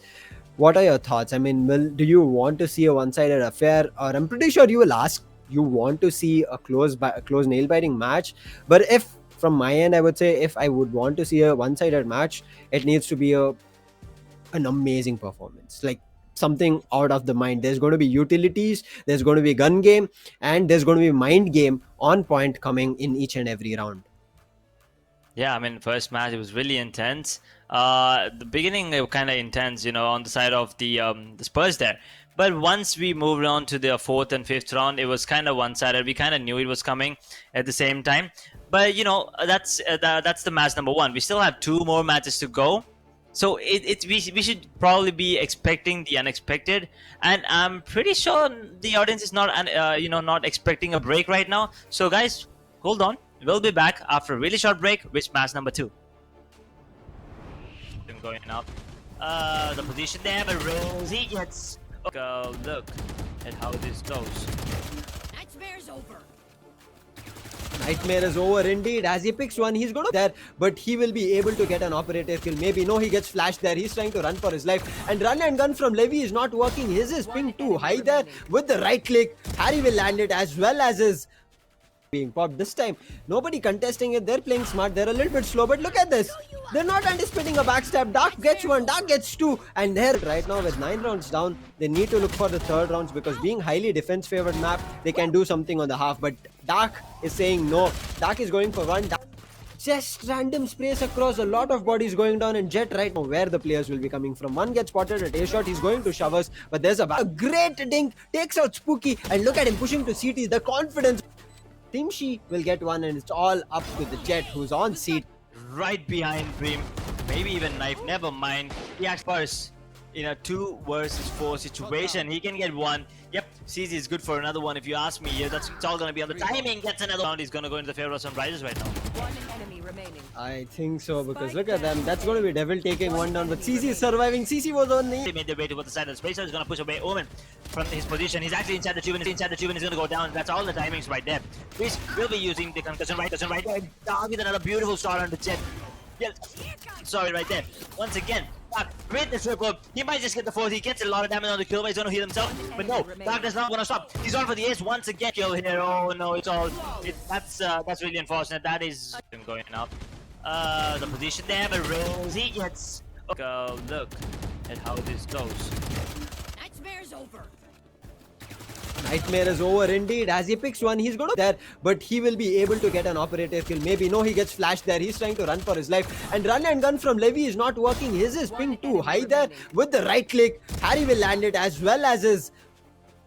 what are your thoughts? I mean, do you want to see a one-sided affair, or I'm pretty sure you will ask, you want to see a close nail-biting match? But if from my end, I would say, if I would want to see a one-sided match, it needs to be an amazing performance, like something out of the mind. There's going to be utilities, there's going to be gun game, and there's going to be mind game on point coming in each and every round. Yeah, I mean, first match, it was really intense. The beginning, it was kind of intense, on the side of the Spurs there. But once we moved on to the fourth and fifth round, it was kind of one-sided. We kind of knew it was coming at the same time. But, that's the match number one. We still have 2 more matches to go. So we should probably be expecting the unexpected, and I'm pretty sure the audience is not expecting a break right now. So guys, hold on, we'll be back after a really short break with match number 2. I'm going up. The position there, but Rosie gets. Go look at how this goes. Nightmare's over. Nightmare is over indeed. As he picks one, he's going to there, but he will be able to get an operator kill. Maybe no, he gets flashed there. He's trying to run for his life, and run and gun from Levy is not working. His is ping too high there. With the right click, Harry will land it, as well as his being popped. This time nobody contesting it. They're playing smart. They're a little bit slow, but look at this. They're not anticipating a backstab. Dark gets 1, Dark gets 2, and they're right now with 9 rounds down. They need to look for the third rounds, because being highly defense favored map, they can do something on the half. But Dark is saying no. Dark is going for 1. Just random sprays across, a lot of bodies going down, and Jet right now where the players will be coming from. One gets spotted at A shot, he's going to showers, but there's a great dink, takes out Spooky, and look at him pushing to CT. The confidence. Timshi will get 1, and it's all up to the Jet, who's on seat. Right behind Dream, maybe even Knife, never mind. He actually first in a 2 versus 4 situation. He can get 1. Yep, CZ is good for another one if you ask me. Yeah, it's all going to be on the timing. Gets another round. He's going to go into the favor of some Riders right now. One enemy remaining. I think so, because look at them. That's going to be Devil taking one down, but CC is surviving. CC was on the... They made their way to the side of the space. He's going to push away Omen from his position. He's actually inside the tube, and inside the tube, and he's going to go down. That's all the timings right there. Reese will be using the concussion right there. Down with another beautiful shot on the jet. Yeah, sorry, right there. Once again, Dark with the triple. He might just get the fourth. He gets a lot of damage on the kill, but he's going to heal himself. But no, Dark does not want to stop. He's on for the ace once again. Kill here. Oh no, it's all. That's really unfortunate. That is going up. The position there, but Rose, he gets. Go look at how this goes. Nightmare's over. Nightmare is over indeed. As he picks one, he's going to there, but he will be able to get an operator kill. Maybe no, he gets flashed there. He's trying to run for his life, and run and gun from Levy is not working. His is ping too high there with the right click. Harry will land it as well as his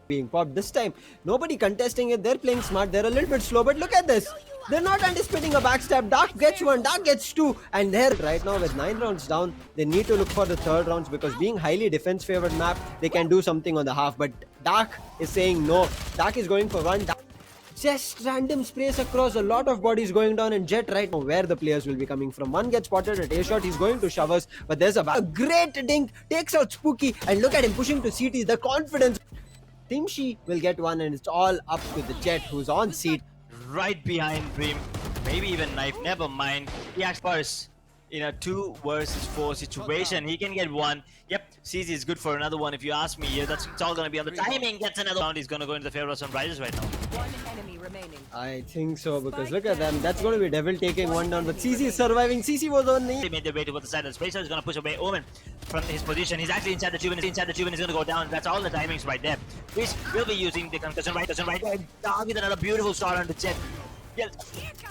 being popped this time. Nobody contesting it. They're playing smart. They're a little bit slow, but look at this. They're not anticipating a backstab. Dark gets one, Dark gets two, and they're right now with 9 rounds down. They need to look for the third rounds, because being highly defense favored map, they can do something on the half. But Dark is saying no. Dark is going for one. Just random sprays across, a lot of bodies going down, and Jet right now where the players will be coming from. One gets spotted at A shot, he's going to shove us, but there's a great dink, takes out Spooky, and look at him pushing to CT. The confidence. Timshi will get one, and it's all up to the Jet, who's on seat. Right behind Dream, maybe even Knife, never mind. He acts first in a 2 versus 4 situation. He can get one. Yep, CZ is good for another one. If you ask me, yeah, it's all going to be on the timing. Gets another round. He's going to go into the favor of Sunrisers right now. One enemy remaining. I think so, because look at them. That's going to be Devil taking one down, but CC is surviving. CC was on They the... made their way to the side of the space. He's going to push away Omen from his position. He's actually inside the tube, and he's going to go down. That's all the timings right there. Reese will be using the concussion right there. Down with another beautiful shot on the jet. Yeah,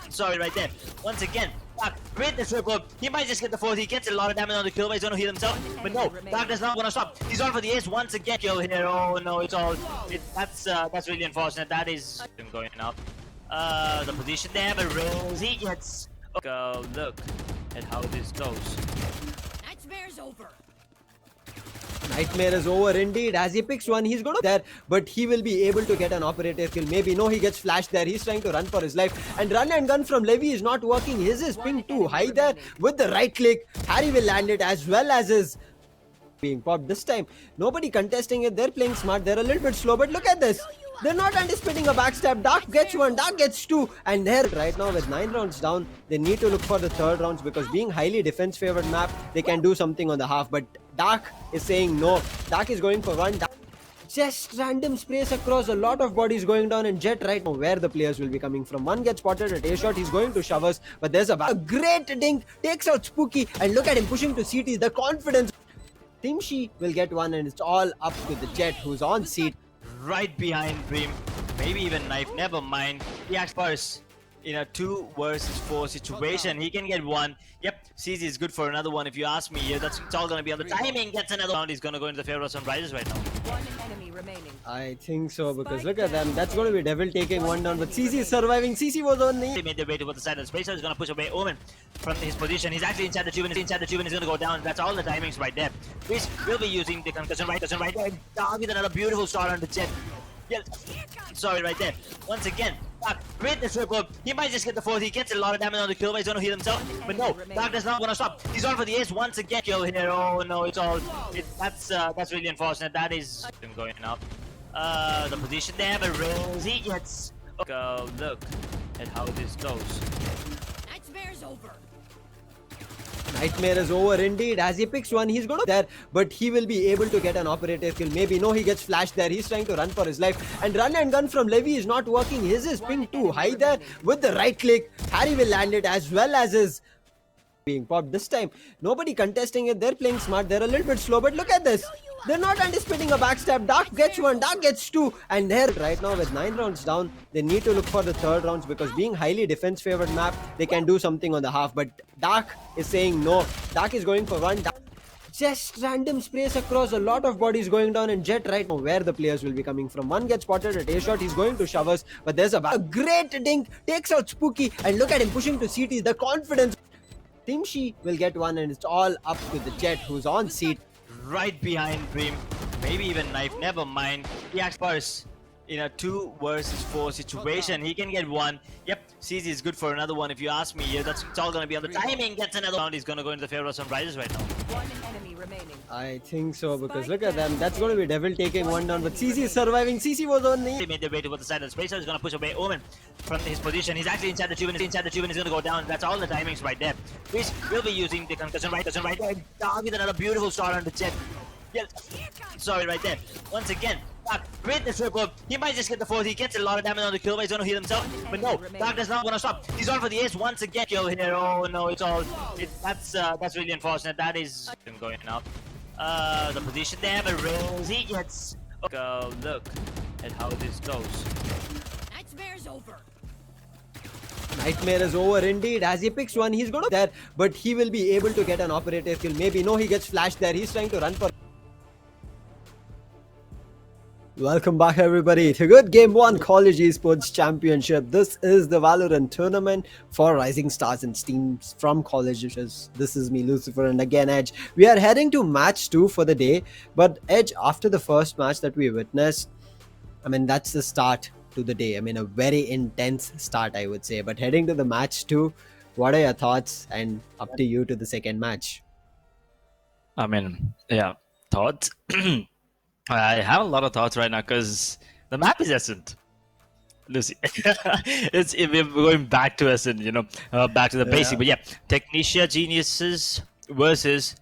sorry, right there. Once again, Dark with the triple. He might just get the fourth. He gets a lot of damage on the kill, but he's going to heal himself. But no, Dark does not want to stop. He's on for the ace once again. Kill here. Oh no, it's all. That's really unfortunate. That is going up. The position there, but Rose, he gets. Go look at how this goes. Nightmare's over. Nightmare is over indeed. As he picks one, he's going to there, but he will be able to get an operator kill. Maybe no, he gets flashed there. He's trying to run for his life, and run and gun from Levy is not working. His is ping too high there with the right click. Harry will land it as well as his being popped this time. Nobody contesting it. They're playing smart. They're a little bit slow, but look at this. They're not anticipating a backstab. Dark gets one, Dark gets two, and they're right now with 9 rounds down. They need to look for the third rounds, because being highly defense favored map, they can do something on the half. But Dark is saying no. Dark is going for one. Just random sprays across, a lot of bodies going down, and Jet right now where the players will be coming from. One gets spotted at A shot, he's going to shove us, but there's a great dink, takes out Spooky, and look at him pushing to CT. The confidence. Timshi will get one, and it's all up to the Jet, who's on seat. Right behind Dream, maybe even Knife, never mind. He acts first in a 2 versus 4 situation. He can get one. Yep, CZ is good for another one. If you ask me, yeah, it's all going to be on the timing. Gets another round. He's going to go into the favor of Sunrisers right now. One enemy remaining. I think so, because look at them. That's going to be Devil taking one down, but CC is surviving. CC was on They the... made their way to the side of the space. He's going to push away Omen from his position. He's actually inside the tube, and he's going to go down. That's all the timings right there. Reese will be using the concussion right there. Down with another beautiful shot on the jet. Yeah, sorry, right there. Once again, Dark with the triple. He might just get the fourth. He gets a lot of damage on the kill, but he's going to heal himself. But no, Dark does not want to stop. He's on for the ace once again. Kill here. Oh no, it's all. That's really unfortunate. That is going up. The position there, but Rose, he gets. Go look at how this goes. Nightmare's over. Nightmare is over indeed. As he picks one, he's going to there, but he will be able to get an operator kill. Maybe no, he gets flashed there. He's trying to run for his life, and run and gun from Levy is not working. His is ping too high there with the right click. Harry will land it as well as his being popped this time. Nobody contesting it. They're playing smart. They're a little bit slow, but look at this. They're not anticipating a backstab. Dark gets one, Dark gets two, and they're right now with 9 rounds down. They need to look for the third rounds, because being highly defense favored map, they can do something on the half. But Dark is saying no. Dark is going for one. Just random sprays across, a lot of bodies going down, and Jet right now where the players will be coming from. One gets spotted at A shot, he's going to shove us, but there's a great dink, takes out Spooky, and look at him pushing to CT. The confidence. Timshi will get one, and it's all up to the Jet, who's on seat. Right behind Dream, maybe even Knife, never mind. He acts first in a 2 versus 4 situation. He can get one. Yep, CZ is good for another one. If you ask me, yeah, that's it's all gonna be on the timing. Gets another round. He's gonna go into the favor of Sunrisers right now. One enemy remaining. I think so, because look at them. That's going to be Devil taking one down, but CC is surviving. CC was on They the. made their way towards the side of the space. He's gonna push away Omen from his position. He's actually inside the tube, and he's gonna go down. That's all the timings right there. Fish will be using the concussion right there. Down with another beautiful shot on the jet. Yes, sorry, right there. Once again, Dark with the triple. He might just get the fourth. He gets a lot of damage on the kill, but he's gonna heal himself. But no, Dark is not gonna stop. He's on for the ace once again. Kill here. Oh no, it's all. That's really unfortunate. That is him going up. The position there, but Rails, he gets. Look at how this goes. Nightmare's over. Nightmare is over indeed. As he picks one, he's going to there, but he will be able to get an operator kill. Maybe no, he gets flashed there. He's trying to run for. Welcome back, everybody, to good Game 1 College Esports Championship. This is the Valorant tournament for rising stars and teams from colleges. This is me, Lucifer, and again, Edge. We are heading to match 2 for the day, but Edge, after the first match that we witnessed, I mean, that's the start to the day. I mean, a very intense start, I would say. But heading to the match 2, what are your thoughts? And up to you to the second match. I mean, yeah, thoughts. I have a lot of thoughts right now because the map is Ascent. Lucy, we're going back to Ascent, back to the basic. But yeah, Technicia Geniuses versus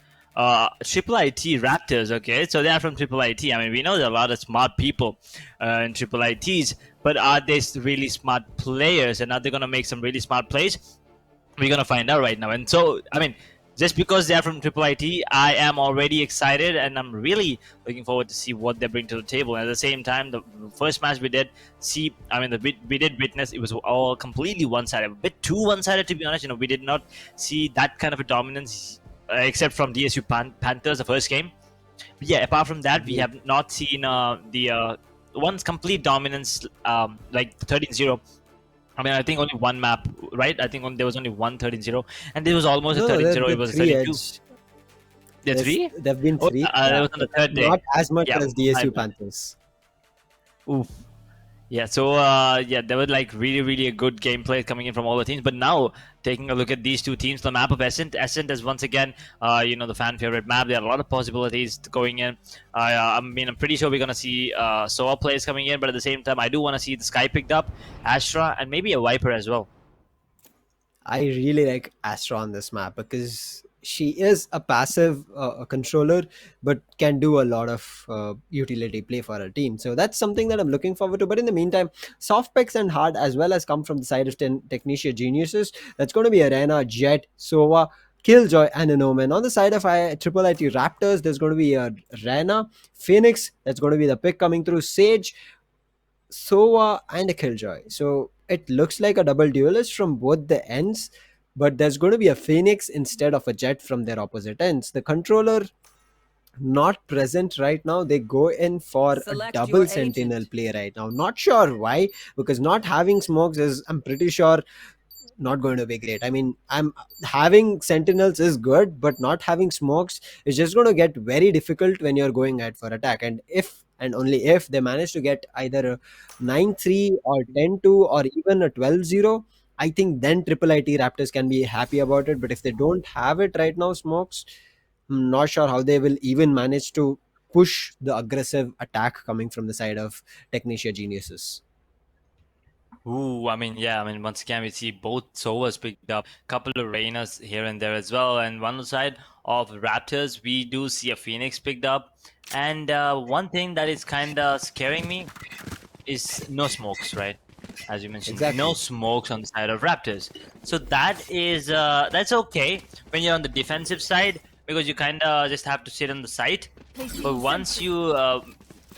Triple IT Raptors. Okay, so they are from Triple IT. I mean, we know there are a lot of smart people in Triple ITs, but are they really smart players? And are they gonna make some really smart plays? We're gonna find out right now. And so, I mean, just because they are from Triple IT, I am already excited, and I'm really looking forward to see what they bring to the table. And at the same time, the first match we did see, I mean, we did witness it was all completely one-sided, a bit too one-sided to be honest. We did not see that kind of a dominance, except from DSU Panthers the first game. But yeah, apart from that, we have not seen the one's complete dominance, like 13-0. I mean, I think only one map, right? I think there was only one 13-0, and there was almost a 13-0. It was 32. There are 3? There have been 3. That was on the third day. Not as much as DSU Panthers. Oof. Yeah, so there was like really a good gameplay coming in from all the teams. But now taking a look at these two teams, the map of Ascent is once again the fan favorite map. There are a lot of possibilities going in. I mean, I'm pretty sure we're gonna see SOA players coming in, but at the same time, I do want to see the Sky picked up, Astra, and maybe a Viper as well. I really like Astra on this map because she is a passive controller, but can do a lot of utility play for her team. So that's something that I'm looking forward to. But in the meantime, soft picks and hard as well as come from the side of Technicia Geniuses. That's going to be Arena, Jet, Sova, Killjoy, and an Omen. On the side of Triple IT Raptors, there's going to be a Rena, Phoenix. That's going to be the pick coming through, Sage, Sova, and a Killjoy. So it looks like a double duelist from both the ends, but there's going to be a Phoenix instead of a Jet from their opposite ends. The controller not present right now. They go in for Select a double your sentinel agent. play right now. Not sure why, because not having smokes is, I'm pretty sure, not going to be great. I mean, I'm having sentinels is good, but not having smokes is just going to get very difficult when you're going ahead for attack. And if and only if they manage to get either a 9-3 or 10-2 or even a 12-0, I think then Triple IT Raptors can be happy about it. But if they don't have it right now, smokes, I'm not sure how they will even manage to push the aggressive attack coming from the side of Technicia Geniuses. Ooh, I mean, once again, we see both Sovas picked up, a couple of Reynas here and there as well. And one side of Raptors, we do see a Phoenix picked up. And one thing that is kind of scaring me is no smokes, right? As you mentioned, Exactly. no smokes on the side of Raptors. So that is that's okay when you're on the defensive side, because you kind of just have to sit on the site. But once you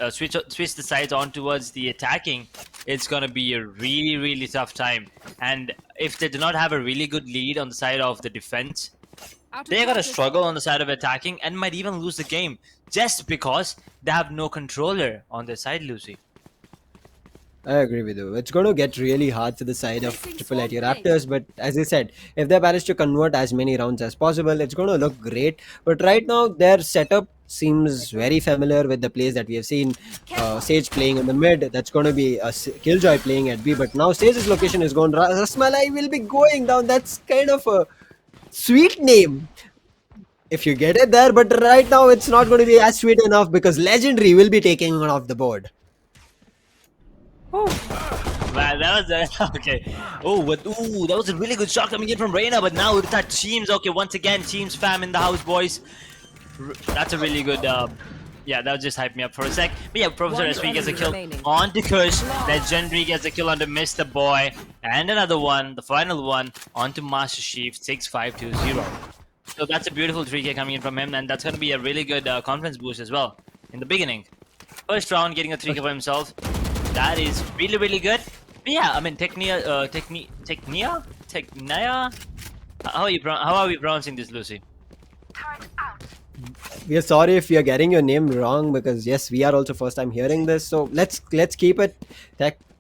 switch the sides on towards the attacking, it's gonna be a really tough time. And if they do not have a really good lead on the side of the defense, they're gonna struggle on the side of attacking and might even lose the game just because they have no controller on their side, Lucy. I agree with you. It's going to get really hard to the side of Triple IT Raptors, but as I said, if they manage to convert as many rounds as possible, it's going to look great. But right now, their setup seems very familiar with the plays that we have seen. Sage playing in the mid. That's going to be a Killjoy playing at B. But now Sage's location is gone. Rasmalai will be going down. That's kind of a sweet name if you get it there. But right now it's not going to be as sweet enough because Legendary will be taking it off the board. Man, that was okay. Ooh, that was a really good shot coming in from Reina, but now with that Teams, okay, once again, Teams fam in the house, boys. That's a really good, yeah, that was just hyped me up for a sec. But yeah, Professor SV gets a kill on the Kush, Legendary gets a kill on the Mr. Boy, and another one, the final one, onto Master Chief, 6-5-2-0. So that's a beautiful 3K coming in from him, and that's going to be a really good confidence boost as well in the beginning. First round, getting a 3K for himself. That is really, really good. But yeah, I mean, Technia. How are we pronouncing this, Lucy? We are sorry if we are getting your name wrong because yes, we are also first time hearing this. So let's keep it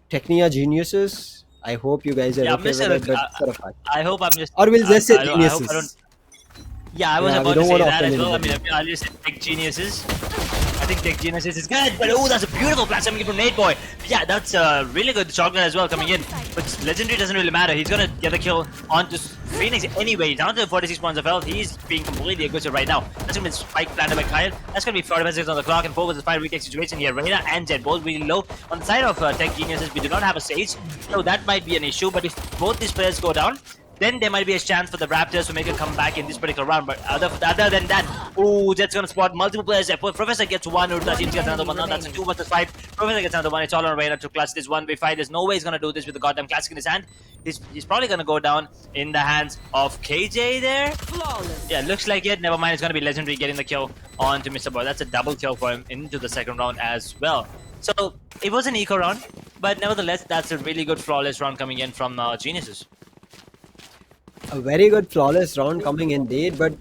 Technia Geniuses. I hope you guys are Yeah, okay with it. But for a fact. I hope I'm just. Or we'll just say I hope I geniuses. don't. Yeah, I was Yeah, we about to don't say want to that as offend well. I mean, anybody. I'll just say Tech Geniuses. I think Tech Geniuses is good, but oh, that's a beautiful blast coming in from Nate Boy. Yeah, that's a really good shotgun as well coming in. But Legendary doesn't really matter. He's gonna get the kill onto Phoenix anyway. Down to 46 points of health. He's being completely aggressive right now. That's gonna be spike planted by Kyle. That's gonna be 45 seconds on the clock and 4 versus 5 retake situation here. Reina and Jet both really low. On the side of Tech Geniuses, we do not have a Sage, so that might be an issue. But if both these players go down, then there might be a chance for the Raptors to make a comeback in this particular round. But other than that, oh, Jet's gonna spot multiple players there. Professor gets one, Urta team gets another one. Now that's a 2 versus 5. Professor gets another one. It's all on Reina to clutch this 1v5. There's no way he's gonna do this with the goddamn classic in his hand. He's probably gonna go down in the hands of KJ there. Flawless. Yeah, looks like it. Never mind, it's gonna be Legendary getting the kill onto Mr. Boy. That's a double kill for him into the second round as well. So it was an eco round, but nevertheless, that's a really good flawless round coming in from Geniuses. A very good flawless round coming indeed, but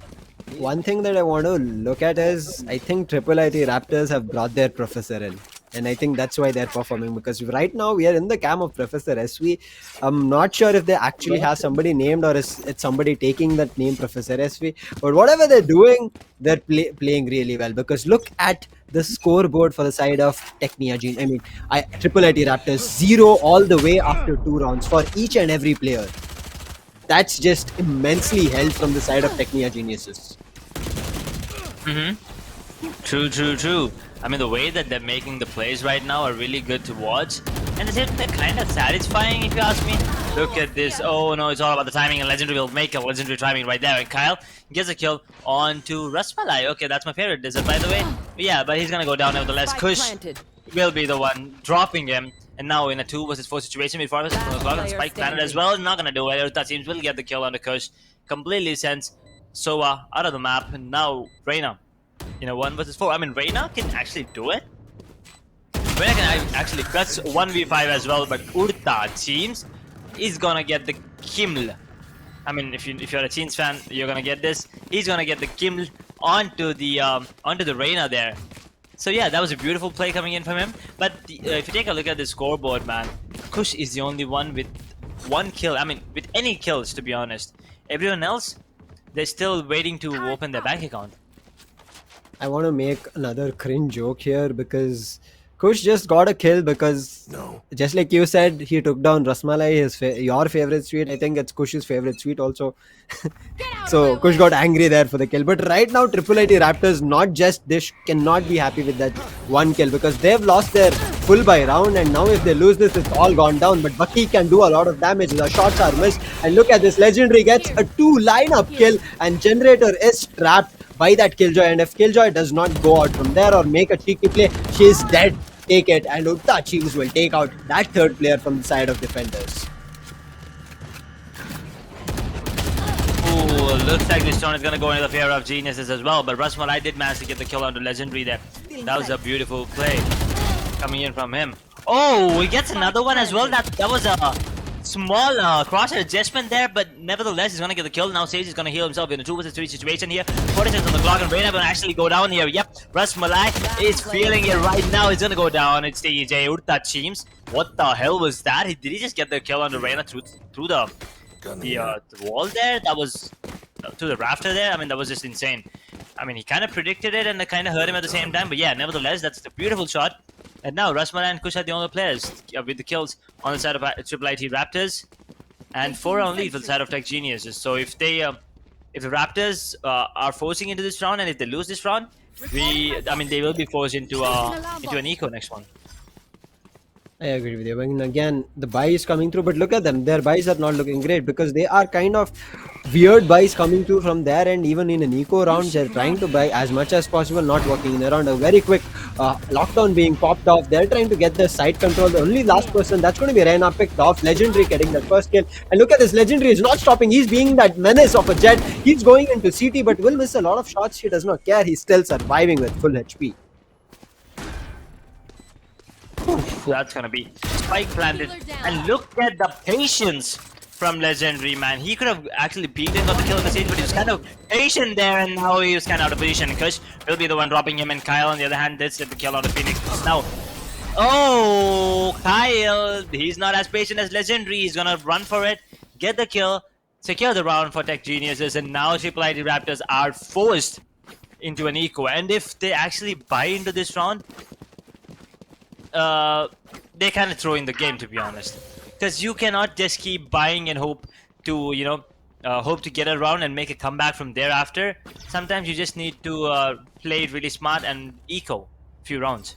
one thing that I want to look at is I think Triple IT Raptors have brought their professor in, and I think that's why they're performing, because right now we are in the camp of Professor SV. I'm not sure if they actually have somebody named or is it's somebody taking that name Professor SV, but whatever they're doing, they're playing really well, because look at the scoreboard for the side of Technia Gene. I mean, Triple IT Raptors 0 all the way after 2 rounds for each and every player. That's just immensely held from the side of Technia Geniuses. True. I mean, the way that they're making the plays right now are really good to watch. And they're kind of satisfying, if you ask me. Look at this. Oh, no, it's all about the timing. And Legendary will make a Legendary timing right there. And Kyle gets a kill onto Rasmalai. Okay, that's my favorite desert, by the way. But yeah, but he's going to go down nevertheless. Kush will be the one dropping him. And now in a 2 versus 4 situation with 4 versus 4 o'clock and Spike Planet as well. Not gonna do it. That teams will get the kill on the Kush. Completely sends Soa out of the map. And now Reina in a 1 versus 4. I mean, Reina can actually do it. Reina can actually guts 1v5 as well. But Urta teams is gonna get the kill. I mean, if you're a Teams fan, you're gonna get this. He's gonna get the kill onto the Reina there. So yeah, that was a beautiful play coming in from him. But if you take a look at the scoreboard, man, Kush is the only one with 1 kill. I mean, with any kills, to be honest. Everyone else, they're still waiting to open their bank account. I want to make another cringe joke here because Kush just got a kill because, just like you said, he took down Rasmalai, your favorite sweet. I think it's Kush's favorite sweet also. So Kush got angry there for the kill. But right now, Triple IT Raptors cannot be happy with that 1 kill because they've lost their full buy round, and now if they lose this, it's all gone down. But Bucky can do a lot of damage. The shots are missed, and look at this. Legendary gets a 2 lineup kill, and Generator is trapped by that Killjoy, and if Killjoy does not go out from there or make a cheeky play, she is dead. Take it, and Urta teams will take out that 3rd player from the side of defenders. Ooh, looks like this turn is gonna go into the favor of Geniuses as well. But Rasmalai did manage to get the kill onto Legendary there. That was a beautiful play coming in from him. Oh, he gets another one as well. That was a small crosshair adjustment there, but nevertheless, he's gonna get the kill. Now Sage is gonna heal himself in a 2 versus 3 situation here. 40 seconds on the clock, and Reina will actually go down here. Yep, Rasmalai is feeling it right now. He's gonna go down. It's TJ Urta teams. What the hell was that? Did he just get the kill on the Reina through the wall there? That was to the rafter there. I mean, that was just insane. I mean, he kind of predicted it and it kind of hurt him at the same time. But yeah, nevertheless, that's a beautiful shot. And now Rasmala and Kush are the only players with the kills on the side of Triple IT Raptors, and 4 on lead for the side of Tech Geniuses. So if the Raptors are forcing into this round, and if they lose this round, they will be forced into an eco next one. I agree with you. I mean, again, the buy is coming through, but look at them. Their buys are not looking great because they are kind of weird buys coming through from there. And even in an eco round, they're trying to buy as much as possible, not working in around a very quick lockdown being popped off. They're trying to get the side control. The only last person that's going to be Reina picked off. Legendary getting that first kill. And look at this. Legendary is not stopping. He's being that menace of a Jet. He's going into CT, but will miss a lot of shots. He does not care. He's still surviving with full HP. That's gonna be spike planted, and look at the patience from Legendary, man. He could have actually beaten, got the kill on the stage, but he was kind of patient there, and now he was kind of out of position. Kush will be the one dropping him, and Kyle on the other hand did get the kill on the Phoenix. Now, oh, Kyle, he's not as patient as Legendary. He's gonna run for it, get the kill, secure the round for Tech Geniuses, and now Triple IT Raptors are forced into an eco. And if they actually buy into this round, they kind of throw in the game, to be honest, because you cannot just keep buying and hope to hope to get around and make a comeback from thereafter. Sometimes you just need to play it really smart and eco a few rounds.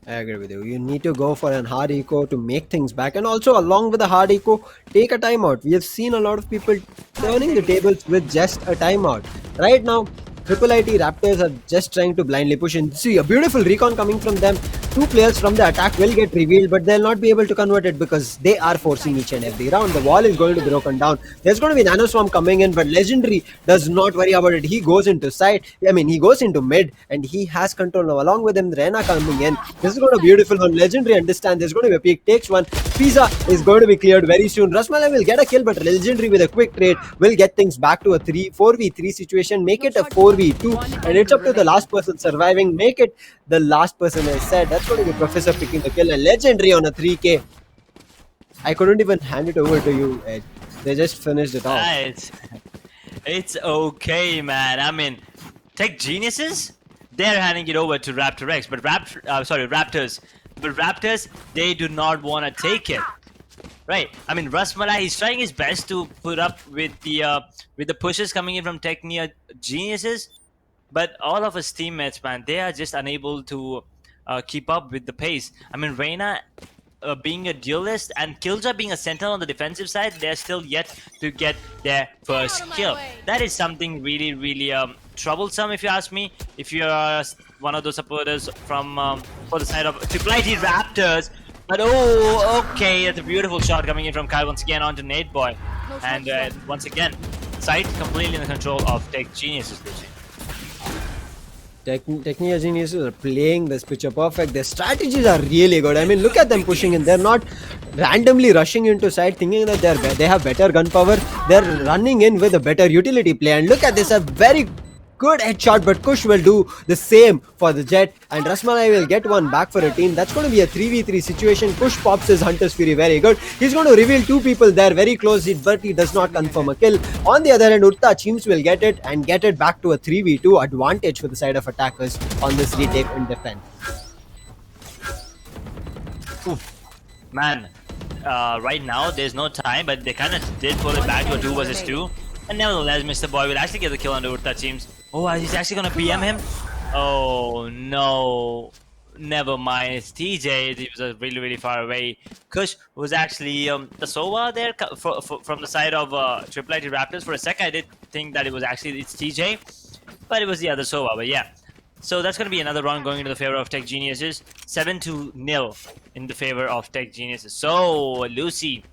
I agree with you. You need to go for an hard eco to make things back, and also along with the hard eco, take a timeout. We have seen a lot of people turning the tables with just a timeout. Right now, Triple IT Raptors are just trying to blindly push in. See, a beautiful recon coming from them. 2 players from the attack will get revealed, but they'll not be able to convert it because they are forcing each and every round. The wall is going to be broken down. There's going to be Nano Swarm coming in, but Legendary does not worry about it. He goes into side. He goes into mid, and he has control now. Along with him, Rena coming in. This is going to be beautiful one. Legendary understands there's going to be a peak. Takes one. Pizza is going to be cleared very soon. Rasmala will get a kill, but Legendary with a quick trade will get things back to a 4v3 situation. Make it a 4v2, and it's up to the last person surviving. Make it the last person has said. That's going to be Professor picking the kill, and Legendary on a 3k. I couldn't even hand it over to you, Ed. They just finished it off. It's okay, man. I mean, Tech Geniuses, they're handing it over to Raptor X, but Raptors. But Raptors, they do not want to take it. Right. I mean, Rasmala, he's trying his best to put up with the pushes coming in from Tech Geniuses, but all of his teammates, man, they are just unable to keep up with the pace. I mean, Reina being a duelist and Killjoy being a sentinel on the defensive side, they're still yet to get their first kill. That is something really, really troublesome, if you ask me. If you're one of those supporters from for the side of Triple IT Raptors. But oh, okay, that's a beautiful shot coming in from Kyle once again onto Nate Boy. And once again, side completely in the control of Tech Geniuses. Technia Geniuses are playing this picture perfect. Their strategies are really good. I mean, look at them pushing in. They're not randomly rushing into side thinking that they have better gun power. They're running in with a better utility play. And look at this, a very good headshot, but Kush will do the same for the Jet, and Rasmalai will get one back for a team. That's going to be a 3v3 situation. Kush pops his Hunter's Fury very good. He's going to reveal 2 people there very close, but he does not confirm a kill. On the other hand, Urta Chims will get it and get it back to a 3v2 advantage for the side of attackers on this retake in defense. Oof. Man, right now there's no time, but they kind of did pull it back to a 2 versus 2. And nevertheless, Mr. Boy will actually get the kill on the Urta Chims. Oh, he's actually gonna PM him? Oh no. Never mind. It's TJ. He was really, really far away. Kush was actually the Sova there from the side of Triple IT Raptors. For a second, I did think that it's TJ, but it was the other Sova. But yeah. So that's gonna be another round going into the favor of Tech Geniuses. 7-0 in the favor of Tech Geniuses. So Lucy,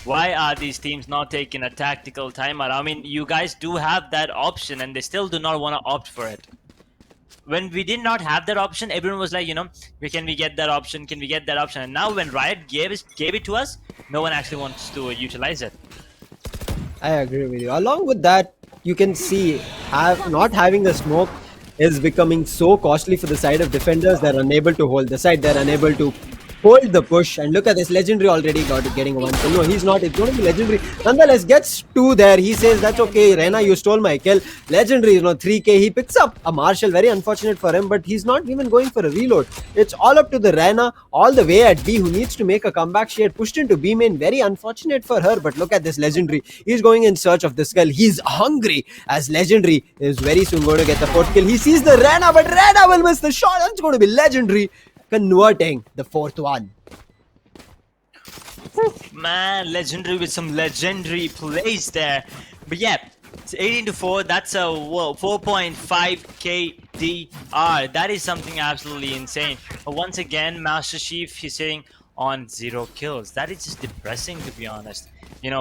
why are these teams not taking a tactical timeout? I mean, you guys do have that option and they still do not want to opt for it. When we did not have that option, everyone was like, can we get that option? Can we get that option? And now when Riot gave it to us, no one actually wants to utilize it. I agree with you. Along with that, you can see not having the smoke is becoming so costly for the side of defenders. They're unable to hold the side. They're unable to hold the push. And look at this, Legendary already getting one kill. No, he's not. It's going to be Legendary. Nonetheless, gets two there. He says, that's okay, Reyna, you stole my kill. Legendary, 3k. He picks up a Marshall. Very unfortunate for him, but he's not even going for a reload. It's all up to the Reyna all the way at B, who needs to make a comeback. She had pushed into B main. Very unfortunate for her, but look at this Legendary. He's going in search of this kill. He's hungry, as Legendary is very soon going to get the fourth kill. He sees the Reyna, but Reyna will miss the shot. It's going to be Legendary converting the fourth one. Man, Legendary with some legendary plays there. But yeah, it's 18-4. That's a 4.5 KDR. That is something absolutely insane. But once again, Master Chief, he's sitting on 0 kills. That is just depressing, to be honest.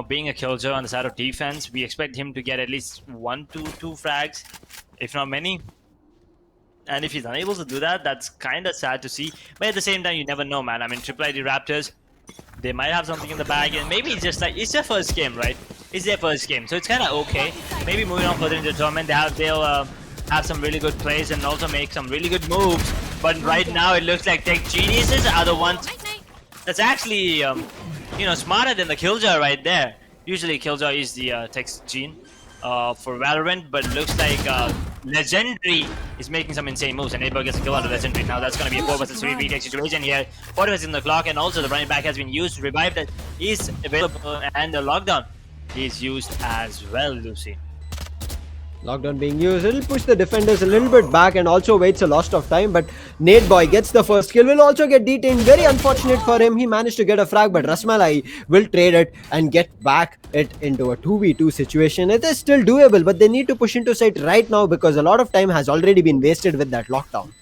Being a killjoy on the side of defense, we expect him to get at least 1 to 2 frags, if not many. And if he's unable to do that, that's kind of sad to see. But at the same time, you never know, man. I mean, Triple ID Raptors, they might have something in the bag, and maybe it's just like, it's their first game, right? It's their first game, so it's kind of okay. Maybe moving on further into the tournament, they'll have some really good plays and also make some really good moves. But right now, it looks like Tech Geniuses are the ones that's actually, smarter than the Killjoy right there. Usually, Killjoy is the Tech Gene for Valorant, but looks like Legendary is making some insane moves, and Neighbor gets a kill out of Legendary. Now that's going to be a 4 vs 3 retake situation here. 40 seconds in the clock, and also the running back has been used. Revive that is available, and the lockdown is used as well, Lucy. Lockdown being used, it'll push the defenders a little bit back and also waits a loss of time, but Nate Boy gets the first kill, will also get detained. Very unfortunate for him. He managed to get a frag, but Rasmalai will trade it and get back it into a 2v2 situation. It is still doable, but they need to push into site right now because a lot of time has already been wasted with that lockdown.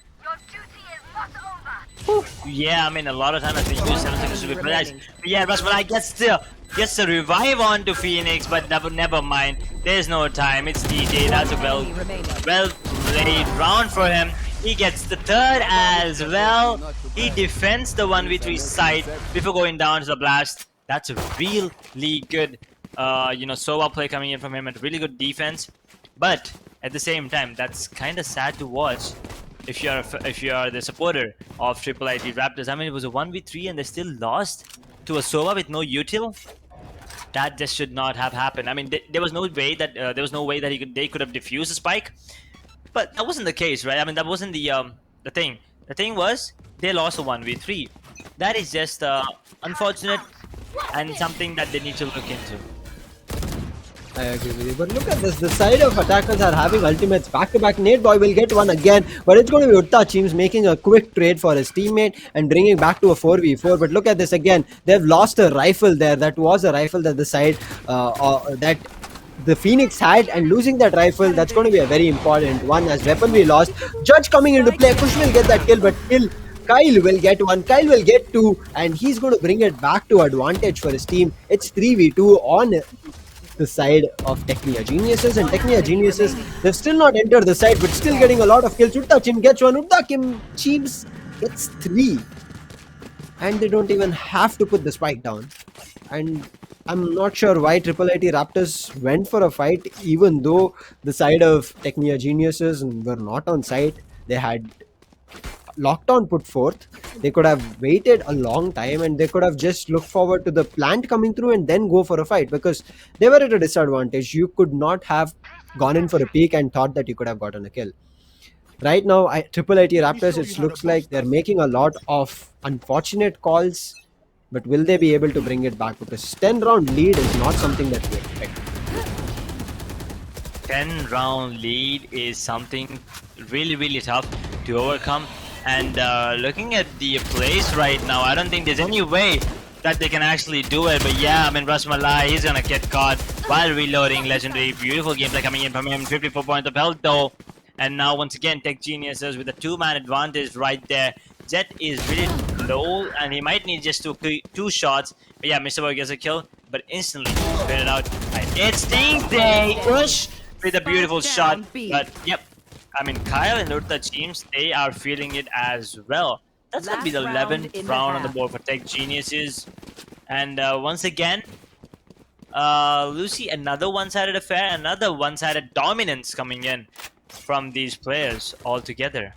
Yeah, I mean, a lot of time has been used. 7 seconds to be precise. But yeah, Rasmalai gets the revive onto Phoenix, but never mind. There's no time. It's DJ. That's a well played round for him. He gets the third as well. He defends the 1v3 side before going down to the blast. That's a really good, Sova play coming in from him, and really good defense. But at the same time, that's kind of sad to watch. If you are the supporter of Triple ID Raptors, I mean, it was a 1v3 and they still lost to a Sova with no util. That just should not have happened. I mean, there was no way that they could have defused the spike, but that wasn't the case, right? I mean, that wasn't the thing. The thing was they lost a 1v3. That is just unfortunate and something that they need to look into. I agree with you, but look at this. The side of attackers are having ultimates back-to-back. Nate Boy will get one again, but it's going to be Utta Teams making a quick trade for his teammate and bringing back to a 4v4. But look at this again. They've lost a rifle there. That was a rifle that the side that the Phoenix had, and losing that rifle, that's going to be a very important one as weaponry lost. Judge coming into play. Kush will get that kill, but Kyle will get one. Kyle will get two, and he's going to bring it back to advantage for his team. It's 3v2 on the side of Technia Geniuses, and Technia Geniuses, they've still not entered the side but still getting a lot of kills. Utta Chim gets one, Utta Kim Chims gets 3, and they don't even have to put the spike down. And I'm not sure why Triple IT Raptors went for a fight, even though the side of Technia Geniuses were not on site. They had Lockdown put forth. They could have waited a long time, and they could have just looked forward to the plant coming through and then go for a fight, because they were at a disadvantage. You could not have gone in for a peek and thought that you could have gotten a kill. Right now, Triple IT Raptors, it looks like they're making a lot of unfortunate calls, but will they be able to bring it back? Because 10-round lead is not something that we expect. 10-round lead is something really tough to overcome. And looking at the plays right now, I don't think there's any way that they can actually do it. But yeah, I mean, Rasmalai, he's gonna get caught while reloading. Legendary, beautiful gameplay coming in from him. 54 points of health though. And now once again, Tech Geniuses with a 2-man advantage right there. Jet is really low, and he might need just two shots. But yeah, Mr. Boy gets a kill, but instantly spit it out. And it's DJ Push with a beautiful shot. But yep, I mean, Kyle and Utta Teams, they are feeling it as well. That's going to be the 11th round on the board for Tech Geniuses. And once again, Lucy, another one-sided affair, another one-sided dominance coming in from these players altogether.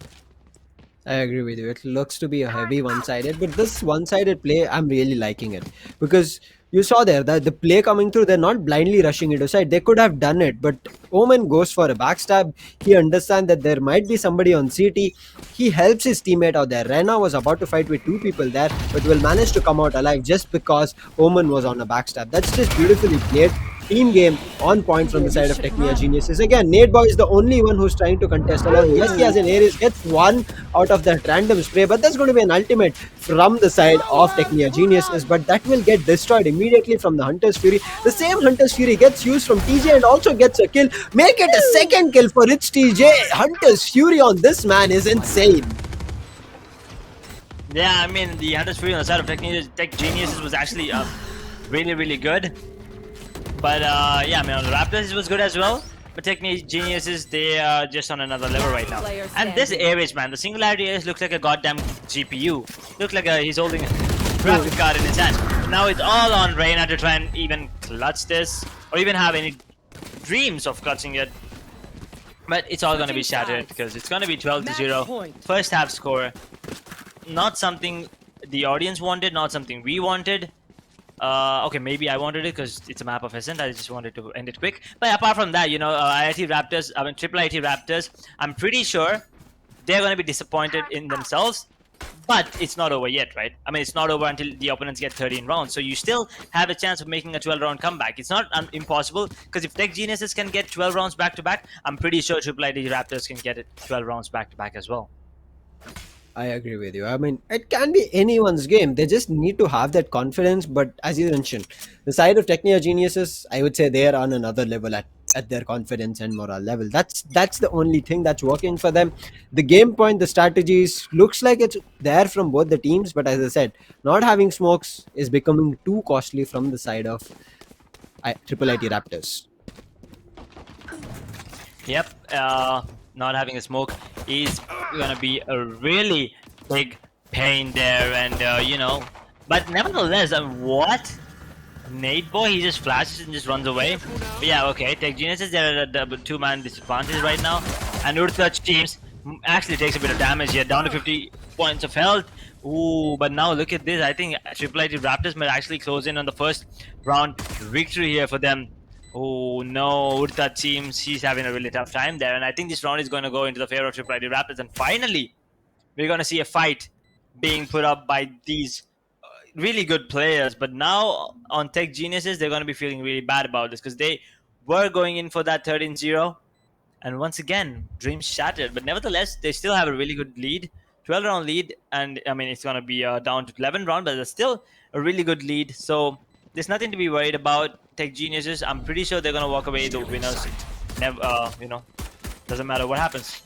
I agree with you. It looks to be a heavy one-sided, but this one-sided play, I'm really liking it because you saw there that the play coming through, they're not blindly rushing into side. They could have done it, but Omen goes for a backstab. He understands that there might be somebody on CT. He helps his teammate out there. Rena was about to fight with two people there, but will manage to come out alive just because Omen was on a backstab. That's just beautifully played. Team game on point from the side of Technia Geniuses. Again, Nate Boy is the only one who's trying to contest alone. Yes, he has an Ares, gets one out of that random spray, but that's going to be an ultimate from the side of Technia Geniuses, but that will get destroyed immediately from the Hunter's Fury. The same Hunter's Fury gets used from TJ and also gets a kill. Make it a second kill for Rich TJ. Hunter's Fury on this man is insane. Yeah, I mean, the Hunter's Fury on the side of Tech Geniuses was actually really, really good. But yeah, I mean, on the Raptors it was good as well. But Technique Geniuses, they are just on another level right now. And this Ares, man, the Singularity Ares looks like a goddamn GPU. Looks like he's holding a graphic card in his hand. Now it's all on Reyna to try and even clutch this, or even have any dreams of clutching it. But it's all going to be shattered because it's going to be 12-0. First half score. Not something the audience wanted, not something we wanted. Okay, maybe I wanted it because it's a map of Ascent. I just wanted to end it quick. But apart from that, you know, IIT Raptors, I mean, Triple IT Raptors, I'm pretty sure they're going to be disappointed in themselves. But it's not over yet, right? I mean, it's not over until the opponents get 13 rounds. So you still have a chance of making a 12-round comeback. It's not impossible because if Tech Geniuses can get 12 rounds back-to-back, I'm pretty sure Triple IT Raptors can get it 12 rounds back-to-back as well. I agree with you. I mean, it can be anyone's game. They just need to have that confidence. But as you mentioned, the side of Technia Geniuses, I would say they are on another level at their confidence and morale level. That's the only thing that's working for them. The game point, the strategies looks like it's there from both the teams. But as I said, not having smokes is becoming too costly from the side of Triple IT Raptors. Yep, not having a smoke is gonna be a really big pain there, and you know, but nevertheless, what? Nate boy, he just flashes and just runs away. But yeah, okay, Tech Geniuses, they're at a two-man disadvantage right now, and Urthach teams actually takes a bit of damage here, down to 50 points of health. Ooh, but now look at this. I think Triple IT Raptors might actually close in on the first round victory here for them. Oh no, Urta teams, he's having a really tough time there. And I think this round is going to go into the favor of Triple IT Raptors. And finally, we're going to see a fight being put up by these really good players. But now on Tech Geniuses, they're going to be feeling really bad about this because they were going in for that 13-0. And once again, dreams shattered. But nevertheless, they still have a really good lead. 12-round lead. And I mean, it's going to be down to 11 round, but it's still a really good lead. So there's nothing to be worried about. Tech Geniuses, I'm pretty sure they're gonna walk away the winners. Never, you know, doesn't matter what happens.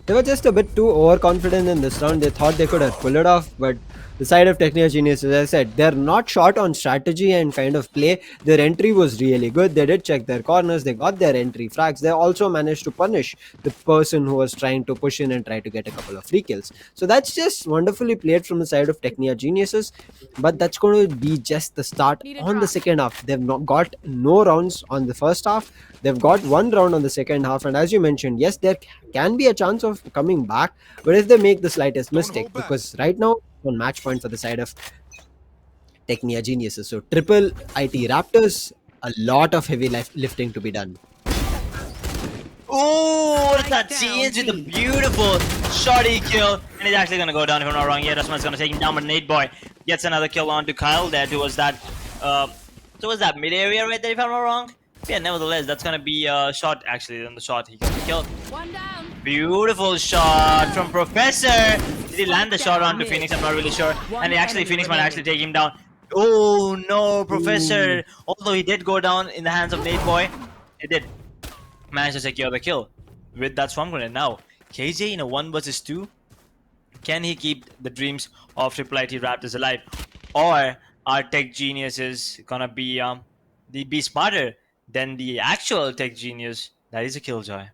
They were just a bit too overconfident in this round. They thought they could have pulled it off, but the side of Technia Genius, as I said, they're not short on strategy and kind of play. Their entry was really good. They did check their corners. They got their entry frags. They also managed to punish the person who was trying to push in and try to get a couple of free kills. So that's just wonderfully played from the side of Technia Geniuses. But that's going to be just the start on the second half. They've not got no rounds on the first half. They've got one round on the second half. And as you mentioned, yes, there can be a chance of coming back. But if they make the slightest mistake, because right now, on match point for the side of Technia Geniuses. So Triple IT Raptors, a lot of heavy lifting to be done. Oh, that scenes with a beautiful shotty kill. And he's actually going to go down if I'm not wrong. Yeah, that's what's going to take him down. But Nate Boy gets another kill onto Kyle there towards that mid area right there if I'm not wrong. Yeah, nevertheless, that's going to be a shot actually. On the shot, he got the kill. One down. Beautiful shot from Professor. Did he land the shot onto Phoenix? I'm not really sure. And actually, Phoenix might actually take him down. Oh no, Professor. Although he did go down in the hands of Nate Boy, he did manage to secure the kill with that Swarm Grenade. Now, KJ in a 1 versus 2. Can he keep the dreams of Triple IT Raptors alive? Or are Tech Geniuses gonna be smarter than the actual Tech Genius that is a Killjoy?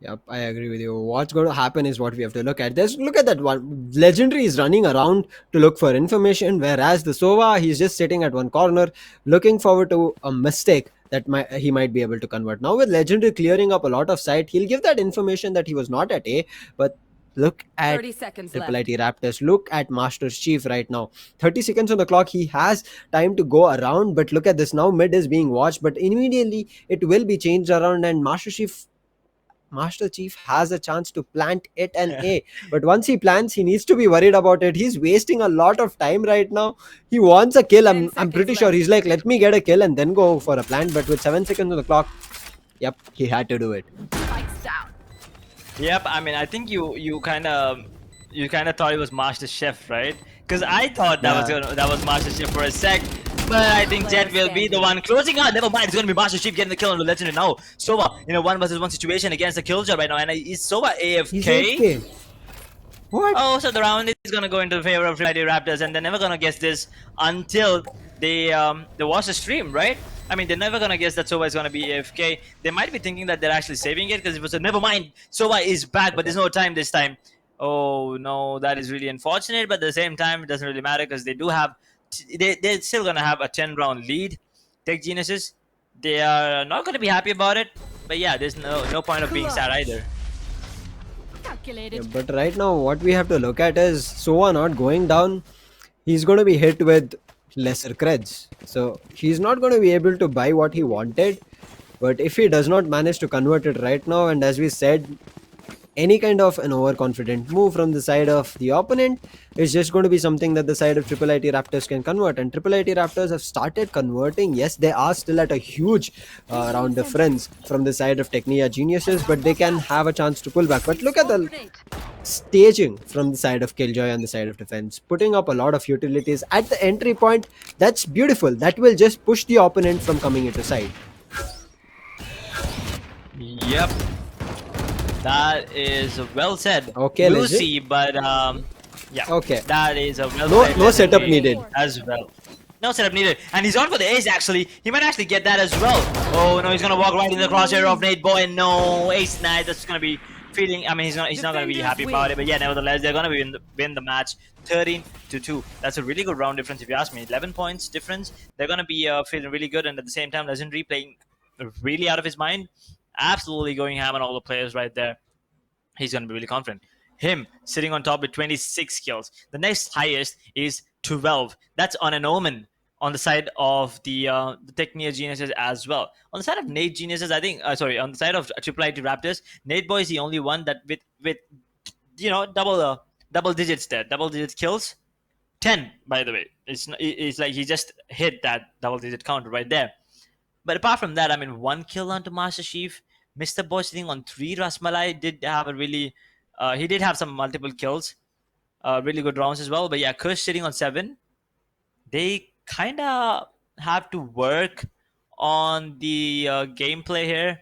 Yep, I agree with you. What's going to happen is what we have to look at. There's look at that one. Legendary is running around to look for information, whereas the Sova he's just sitting at one corner, looking forward to a mistake that he might be able to convert. Now with Legendary clearing up a lot of sight, he'll give that information that he was not at A. But look at 30 seconds Triple left. IT Raptors. Look at Master's Chief right now. 30 seconds on the clock. He has time to go around, but look at this now. Mid is being watched, but immediately it will be changed around, and Master Chief has a chance to plant it an A. But once he plants, he needs to be worried about it. He's wasting a lot of time right now. He wants a kill. 10 I'm seconds pretty sure left. he's like, let me get a kill and then go for a plant. But with 7 seconds on the clock, yep, he had to do it. Spikes down. Yep, I mean, I think you kind of thought it was Master Chef, right? Because I thought that was Master Chef for a sec, but I think Jet will be the one closing out. Never mind, it's gonna be Master Chief getting the kill on the Legendary now. Sova in a 1 versus 1 situation against the Killjoy right now, and is Sova He's AFK? AFK. What? Oh, so the round is gonna go into the favor of Friday Raptors, and they're never gonna guess this until they watch the stream, right? I mean, they're never gonna guess that Sova is gonna be AFK. They might be thinking that they're actually saving it because it was a never mind. Sova is back, but there's no time this time. Oh no, that is really unfortunate. But at the same time, it doesn't really matter because they do have, they're still gonna have a 10-round lead. Tech Geniuses, they are not gonna be happy about it. But yeah, there's no point of being sad either. Calculated. Yeah, but right now, what we have to look at is Sova not going down. He's going to be hit with lesser creds. So he's not going to be able to buy what he wanted. But if he does not manage to convert it right now, and as we said, any kind of an overconfident move from the side of the opponent is just going to be something that the side of Triple IT Raptors can convert. And Triple IT Raptors have started converting. Yes, they are still at a huge round difference from the side of Technia Geniuses, but they can have a chance to pull back. But look at the staging from the side of Killjoy on the side of defense, putting up a lot of utilities at the entry point. That's beautiful. That will just push the opponent from coming into side. Yep. That is well said. Okay, Lucy, but yeah. Okay. That is a well No, said no setup Legendary needed. as well. No setup needed, and he's on for the ace. Actually, he might actually get that as well. Oh no, he's gonna walk right in the crosshair of Nate Boy, and no ace knight. That's gonna be feeling. I mean, he's not gonna be happy about it. But yeah, nevertheless, they're gonna win the match, 13-2. That's a really good round difference, if you ask me. 11 points difference. They're gonna be feeling really good, and at the same time, Legendary playing really out of his mind. Absolutely going ham on all the players right there. He's going to be really confident. Him sitting on top with 26 kills. The next highest is 12. That's on an Omen on the side of the Technia Geniuses as well. On the side of Nate Geniuses, I think, on the side of Triple IT Raptors, Nate Boy is the only one that with double digits there, double digit kills. 10, by the way. It's like he just hit that double digit count right there. But apart from that, I mean, 1 kill onto Master Chief. Mr. Boy sitting on 3. Rasmalai did have a really, he did have some multiple kills, really good rounds as well. But yeah, Kush sitting on 7. They kind of have to work on the gameplay here.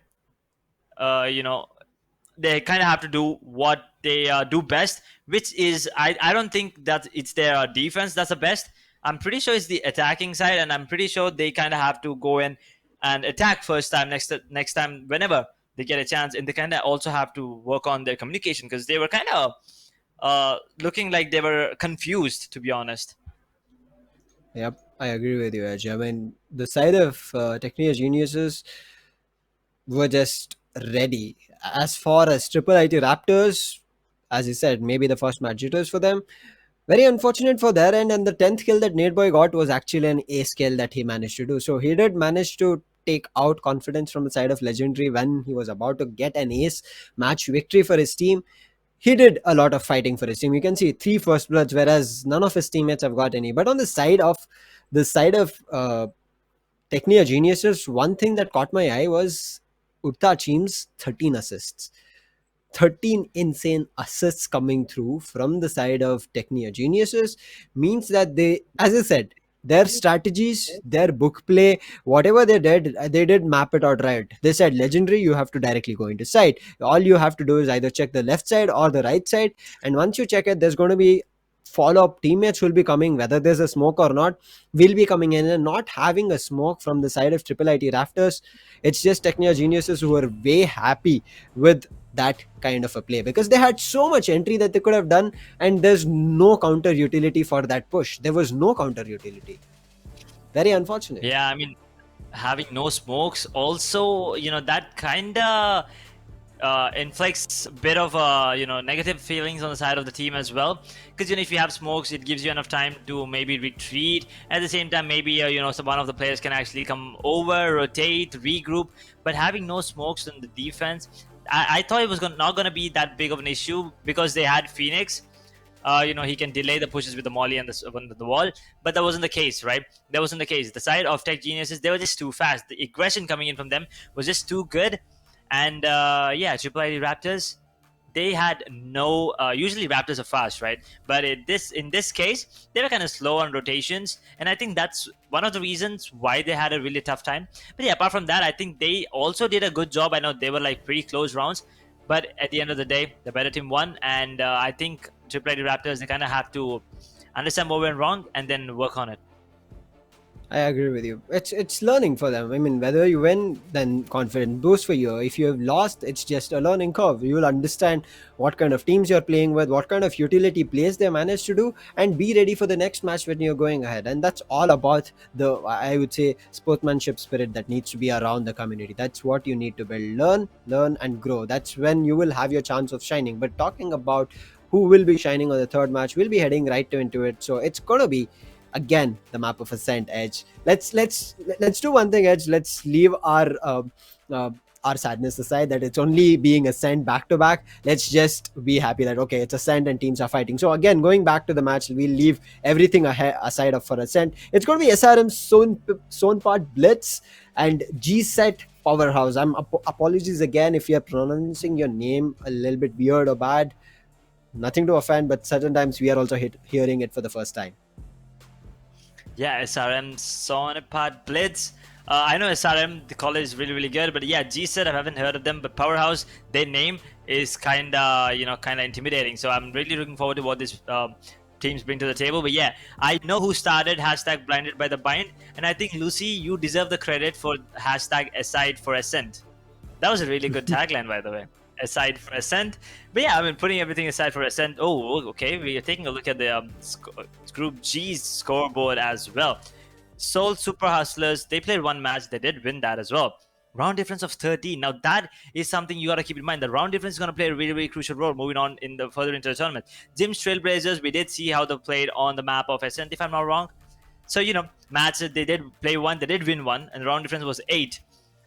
They kind of have to do what they do best, which is I don't think that it's their defense that's the best. I'm pretty sure it's the attacking side, and I'm pretty sure they kind of have to go in and attack first time next time whenever they get a chance, and they kind of also have to work on their communication because they were kind of looking like they were confused, to be honest. Yep, I agree with you, Edge. I mean, the side of Technia Geniuses were just ready. As far as Triple IT Raptors, as you said, maybe the first match jitters for them. Very unfortunate for their end, and the 10th kill that Nate Boy got was actually an ace kill that he managed to do. So he did manage to take out confidence from the side of Legendary when he was about to get an ace match victory for his team. He did a lot of fighting for his team. You can see 3 first bloods, whereas none of his teammates have got any. But on the side of Technia Geniuses, one thing that caught my eye was Utta Chim's 13 assists. 13 insane assists coming through from the side of Technia Geniuses means that they, as I said, their strategies, their book play, whatever they did map it out right. They said, Legendary, you have to directly go into site. All you have to do is either check the left side or the right side. And once you check it, there's going to be follow-up teammates will be coming, whether there's a smoke or not, will be coming in, and not having a smoke from the side of Triple IT Raptors. It's just Technia Geniuses who are way happy with that kind of a play, because they had so much entry that they could have done, and there's no counter utility for that push. There was no counter utility. Very unfortunate. Yeah, I mean, having no smokes also, that kind of inflicts a bit of negative feelings on the side of the team as well, because if you have smokes, it gives you enough time to maybe retreat. At the same time, maybe one of the players can actually come over, rotate, regroup. But having no smokes in the defense, I thought it was not going to be that big of an issue, because they had Phoenix. He can delay the pushes with the molly and the wall, but that wasn't the case, right? That wasn't the case. The side of Tech Geniuses, they were just too fast. The aggression coming in from them was just too good. And yeah, Triple ID Raptors, they had no. Usually Raptors are fast, right? But in this case, they were kind of slow on rotations, and I think that's one of the reasons why they had a really tough time. But yeah, apart from that, I think they also did a good job. I know they were like pretty close rounds, but at the end of the day, the better team won, and I think Triple ID Raptors, they kind of have to understand what went wrong and then work on it. I agree with you. It's learning for them. I mean, whether you win, then confidence boost for you. If you have lost, it's just a learning curve. You will understand what kind of teams you're playing with, what kind of utility plays they managed to do, and be ready for the next match when you're going ahead. And that's all about the, I would say, sportsmanship spirit that needs to be around the community. That's what you need to build. Learn, and grow. That's when you will have your chance of shining. But talking about who will be shining on the third match, we'll be heading right into it. So it's gonna be again the map of Ascent. Edge, let's do one thing, Edge. Let's leave uh, our sadness aside that it's only being Ascent back to back. Let's just be happy that okay, it's Ascent and teams are fighting. So again, going back to the match, we'll leave everything aside of for Ascent. It's going to be SRM Sonpart Blitz and G Set Powerhouse. Apologies again if you're pronouncing your name a little bit weird or bad. Nothing to offend, but certain times we are also hearing it for the first time. Yeah, SRM Sonipad Blitz. I know SRM, the college is really, really good, but yeah, GSET, I haven't heard of them, but Powerhouse, their name is kinda intimidating. So I'm really looking forward to what this teams bring to the table. But yeah, I know who started hashtag blinded by the bind, and I think Lucy, you deserve the credit for hashtag aside for Ascent. That was a really good tagline, by the way. Aside for Ascent. But yeah, I mean, putting everything aside for Ascent. Oh, okay. We are taking a look at the Group G's scoreboard as well. Seoul Super Hustlers, they played one match. They did win that as well. Round difference of 13. Now, that is something you got to keep in mind. The round difference is going to play a really, really crucial role moving on further into the tournament. Jim's Trailblazers, we did see how they played on the map of Ascent, if I'm not wrong. So, match, they did play one. They did win one. And the round difference was 8.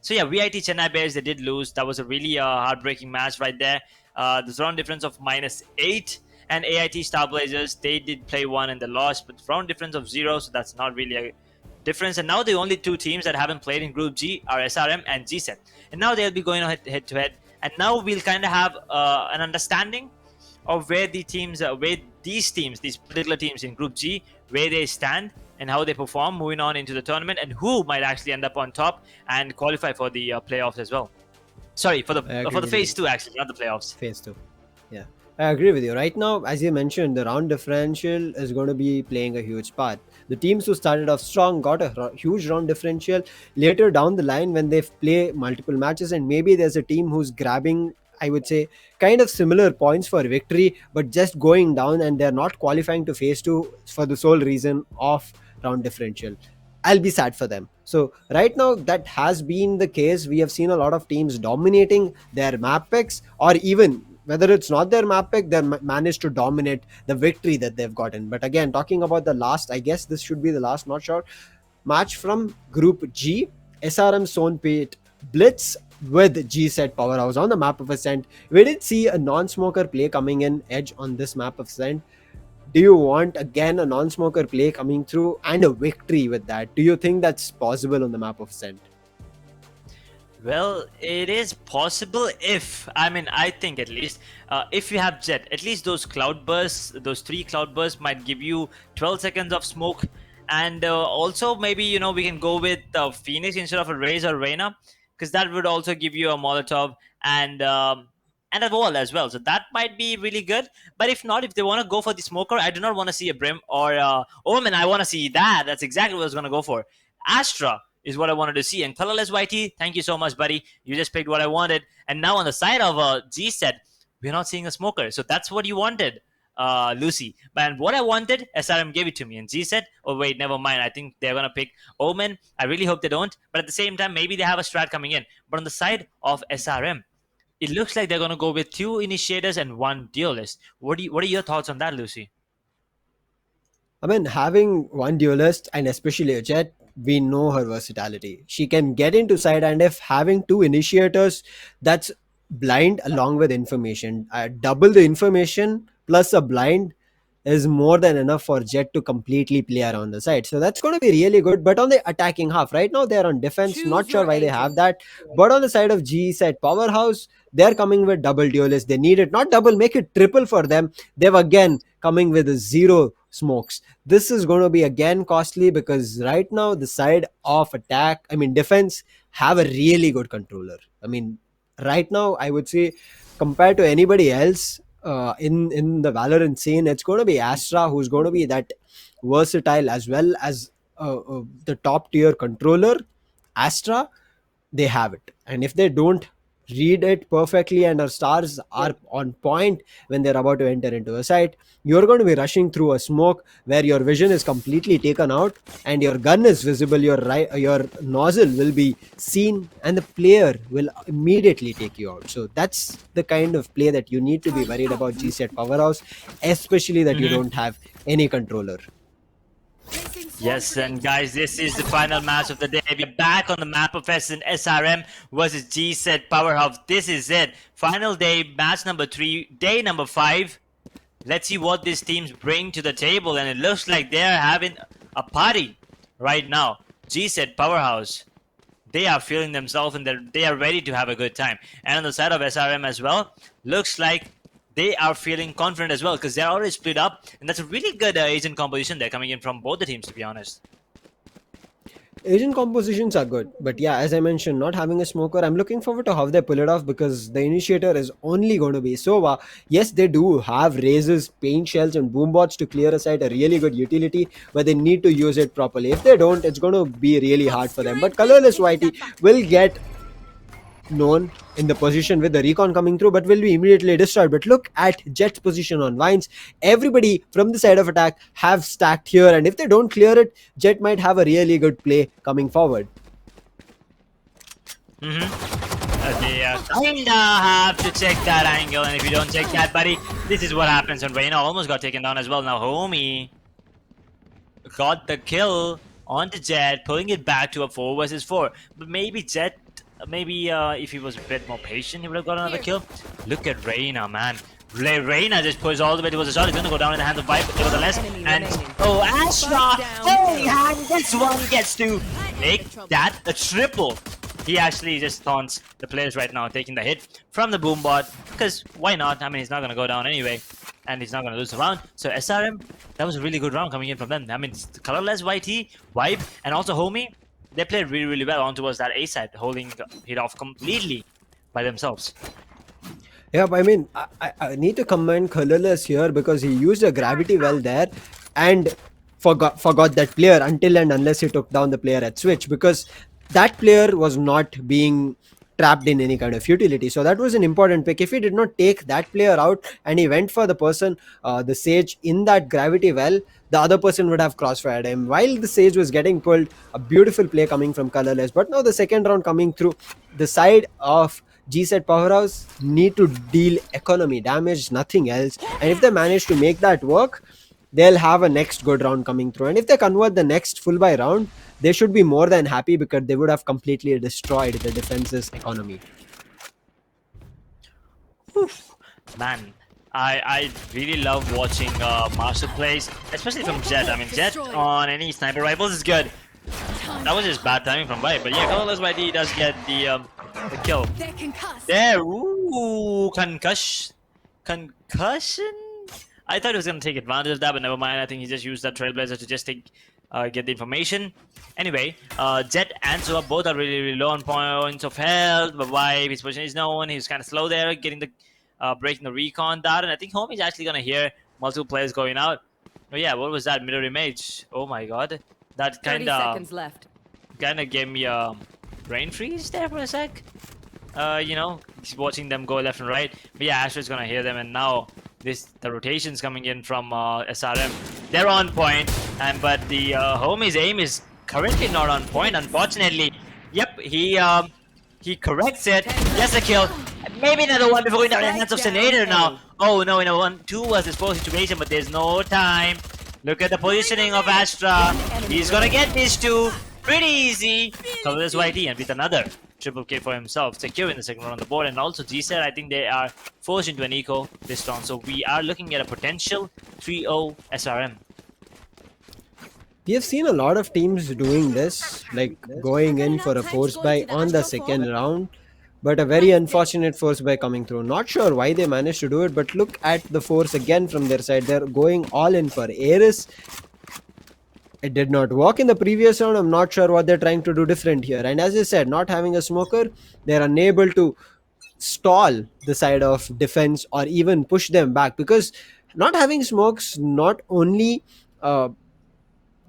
So yeah, VIT Chennai Bears, they did lose. That was a really heartbreaking match right there. There's round difference of -8. And AIT Star Blazers, they did play one and they lost, but round difference of 0, so that's not really a difference. And now the only two teams that haven't played in Group G are SRM and GSET. And now they'll be going head to head. And now we'll kind of have an understanding of where these particular teams in Group G, where they stand and how they perform moving on into the tournament, and who might actually end up on top and qualify for the playoffs as well. Sorry, for the phase 2 actually, not the playoffs. Phase 2. Yeah. I agree with you. Right now, as you mentioned, the round differential is going to be playing a huge part. The teams who started off strong got a huge round differential. Later down the line, when they play multiple matches, and maybe there's a team who's grabbing, I would say, kind of similar points for victory, but just going down and they're not qualifying to phase 2 for the sole reason of round differential. I'll be sad for them. So right now, that has been the case. We have seen a lot of teams dominating their map picks, or even whether it's not their map pick, they've managed to dominate the victory that they've gotten. But again, talking about the last, I guess this should be the last, not sure, match from Group G, SRM Sonpate Blitz with G-Set Powerhouse on the map of Ascent. We did see a non-smoker play coming in Edge on this map of Ascent. Do you want again a non-smoker play coming through and a victory with that? Do you think that's possible on the map of Ascent? Well, it is possible I think at least, if you have Jet, at least those cloud bursts, those 3 cloud bursts might give you 12 seconds of smoke. And also maybe, we can go with Phoenix instead of a Raze or Reyna, because that would also give you a Molotov and a wall as well. So that might be really good. But if not, if they want to go for the smoker, I do not want to see a Brim or Omen. I want to see that. That's exactly what I was going to go for. Astra. is what I wanted to see. And colorless YT, thank you so much, buddy. You just picked what I wanted. And now on the side of G set, we're not seeing a smoker. So that's what you wanted, Lucy. But what I wanted, SRM gave it to me. And G said, oh, wait, never mind. I think they're going to pick Omen. I really hope they don't. But at the same time, maybe they have a strat coming in. But on the side of SRM, it looks like they're going to go with 2 initiators and 1 duelist. What are your thoughts on that, Lucy? I mean, having one duelist and especially a Jet, we know her versatility. She can get into side, and if having 2 initiators, that's blind along with information. Double the information plus a blind is more than enough for Jet to completely play around the side. So that's going to be really good. But on the attacking half, right now they're on defense. Not Choose sure your why they agent. have that. But on the side of G side powerhouse, they're coming with double duelists. They need it, not double, make it triple for them. They've again coming with 0 smokes. This is going to be again costly because right now the side of attack, I mean defense, have a really good controller. I mean, right now I would say compared to anybody else in the Valorant scene, it's going to be Astra who's going to be that versatile as well as the top tier controller. Astra, they have it, and if they don't read it perfectly and our stars are on point when they're about to enter into a site, you're going to be rushing through a smoke where your vision is completely taken out and your gun is visible, your nozzle will be seen, and the player will immediately take you out. So that's the kind of play that you need to be worried about GSET powerhouse, especially that you don't have any controller. Yes, and guys, this is the final match of the day. We're back on the map of SRM versus G-Set Powerhouse. This is it. Final day, match number 3, day number 5. Let's see what these teams bring to the table, and it looks like they're having a party right now. G-Set Powerhouse, they are feeling themselves and they are ready to have a good time. And on the side of SRM as well, looks like they are feeling confident as well because they're already split up, and that's a really good agent composition they're coming in from both the teams, to be honest. Agent compositions are good, but yeah, as I mentioned, not having a smoker, I'm looking forward to how they pull it off because the initiator is only going to be Sova. Yes, they do have razors, paint shells, and boombots to clear aside a really good utility, but they need to use it properly. If they don't, it's going to be really hard for them. But colorless Whitey will get known in the position with the recon coming through, but will be immediately destroyed. But look at Jet's position on Vines. Everybody from the side of attack have stacked here, and if they don't clear it, Jet might have a really good play coming forward. They kinda have to check that angle, and if you don't check that, buddy, this is what happens. And Reyna almost got taken down as well. Now Homie got the kill onto Jet, pulling it back to a 4 versus 4. But maybe Jet, if he was a bit more patient, he would have got another kill. Look at Reyna, man. Reyna just pushes all the way towards the shot. It's going to go down in the hands of Vibe, but nevertheless. And oh, Astra! Holy hand! This one gets to make that a triple. He actually just taunts the players right now, taking the hit from the Boombot. Because why not? I mean, he's not going to go down anyway. And he's not going to lose the round. So SRM, that was a really good round coming in from them. I mean, colorless YT, Vibe, and also Homie, they played really, really well on towards that A side, holding it off completely by themselves. Yeah, but I mean, I need to commend Colorless here because he used a gravity well there and forgot that player until and unless he took down the player at switch, because that player was not being trapped in any kind of utility. So that was an important pick. If he did not take that player out and he went for the person, the Sage in that gravity well, the other person would have crossfired him. While the Sage was getting pulled, a beautiful play coming from Colorless. But now the second round coming through, the side of G-Set Powerhouse need to deal economy damage, nothing else. And if they manage to make that work, they'll have a next good round coming through. And if they convert the next full buy round, they should be more than happy because they would have completely destroyed the defense's economy. Oof. Man, I really love watching Master plays, especially from Jet. I mean, Jet on any sniper rifles is good. That was just bad timing from Vibe, but yeah, colorless YT does get the kill. There, ooh, concussion. I thought he was gonna take advantage of that, but never mind. I think he just used that Trailblazer to just get the information. Anyway, Jet and Sova both are really, really low on points of health, but Vibe, his position is known. He's kind of slow there, getting the breaking the recon down, and I think Homie's actually gonna hear multiple players going out. Oh yeah, what was that? Mirror image. Oh my god. That kind 30 seconds left. kind of gave me a brain freeze there for a sec. Just watching them go left and right. But yeah, Astra's gonna hear them, and now the rotation's coming in from SRM. They're on point, but the homie's aim is currently not on point, unfortunately. Yep, he corrects it. Gets a kill. Maybe another one before going down in the hands of Senator now. Oh no, in a 1-2 versus 4 situation, but there's no time. Look at the positioning of Astra. He's gonna get these two pretty easy. Colorless YT and with another triple K for himself, securing the second round on the board. And also GSET, I think they are forced into an eco this round. So we are looking at a potential 3-0 SRM. We have seen a lot of teams doing this, like going in for a force buy on the second round, but a very unfortunate force buy coming through. Not sure why they managed to do it, but look at the force again from their side. They're going all in for Ares. It did not work in the previous round. I'm not sure what they're trying to do different here. And as I said, not having a smoker, they're unable to stall the side of defense or even push them back, because not having smokes not only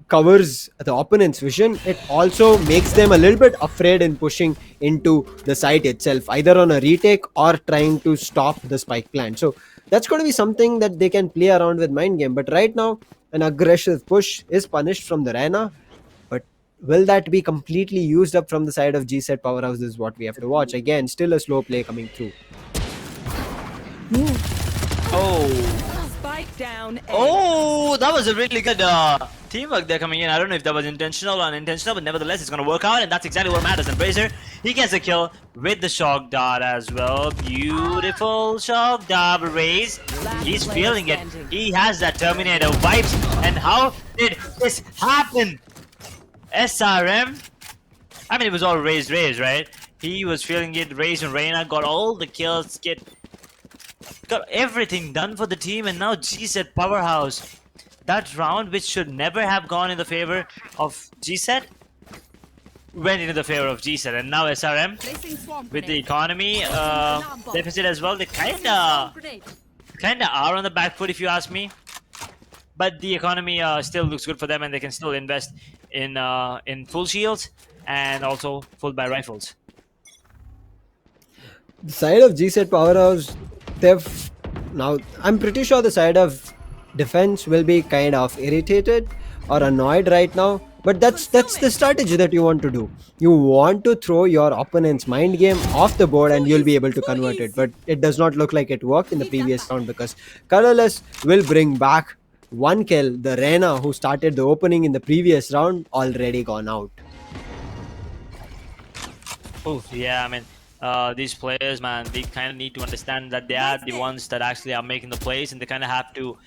covers the opponent's vision, it also makes them a little bit afraid in pushing into the site itself, either on a retake or trying to stop the spike plant. So that's going to be something that they can play around with mind game. But right now, an aggressive push is punished from the Reyna, but will that be completely used up from the side of GSET Powerhouse is what we have to watch. Again, still a slow play coming through. Oh, Spike down. oh, that was a really good teamwork there coming in. I don't know if that was intentional or unintentional, but nevertheless, it's going to work out, and that's exactly what matters. And Brazier, he gets a kill with the shock dart as well. Beautiful shock dart raise. He's feeling it. He has that Terminator vibes. And how did this happen? SRM? I mean, it was all raised, right? He was feeling it. Raze and Reyna got all the kills, got everything done for the team, and now GSET Powerhouse. That round, which should never have gone in the favor of GSET, went into the favor of GSET, and now SRM with the economy deficit as well. They kinda are on the back foot, if you ask me. But the economy still looks good for them, and they can still invest in full shields and also full by rifles. The side of GSET Powerhouse, they've now, I'm pretty sure the side of defense will be kind of irritated or annoyed right now, but that's the strategy that you want to do. You want to throw your opponent's mind game off the board and you'll be able to convert it. But it does not look like it worked in the previous round, because Colorless will bring back one kill. The Reyna, who started the opening in the previous round, already gone out. Oh yeah, I mean, these players, man, they kind of need to understand that they are the ones that actually are making the plays, and they kind of have to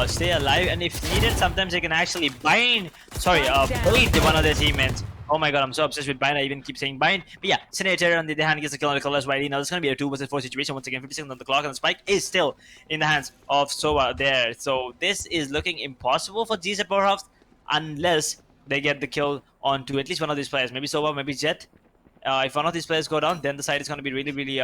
stay alive. And if needed, sometimes they can actually bait one of their teammates. Oh my god, I'm so obsessed with bind. I even keep saying bind. But yeah, Senator on the other hand gets a kill on the Colorless YT. Now it's going to be a 2 versus 4 situation. Once again, 50 seconds on the clock, and the spike is still in the hands of Sova there. So this is looking impossible for GSET Powerhouse unless they get the kill onto at least one of these players. Maybe Sova, maybe Jet. If one of these players go down, then the side is going to be really, really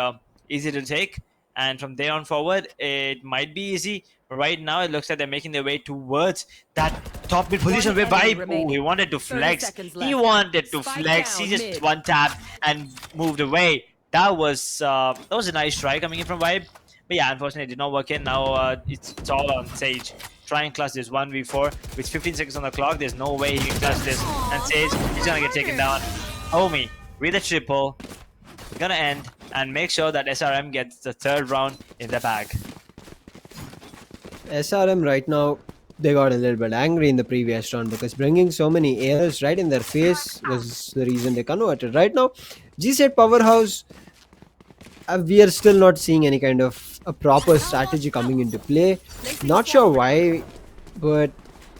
easy to take. And from there on forward, it might be easy. But right now, it looks like they're making their way towards that top mid position where Vibe, he wanted to flex. He wanted to flex. He just one tap and moved away. That was a nice try coming in from Vibe. But yeah, unfortunately, it did not work in. Now it's all on Sage. Try and clutch this 1v4 with 15 seconds on the clock. There's no way he can clutch this. And Sage, he's going to get taken down. Homie, with a triple, gonna end and make sure that SRM gets the third round in the bag. SRM right now, they got a little bit angry in the previous round, because bringing so many airs right in their face was the reason they converted. Right now, GSET Powerhouse, we are still not seeing any kind of a proper strategy coming into play. Not sure why, but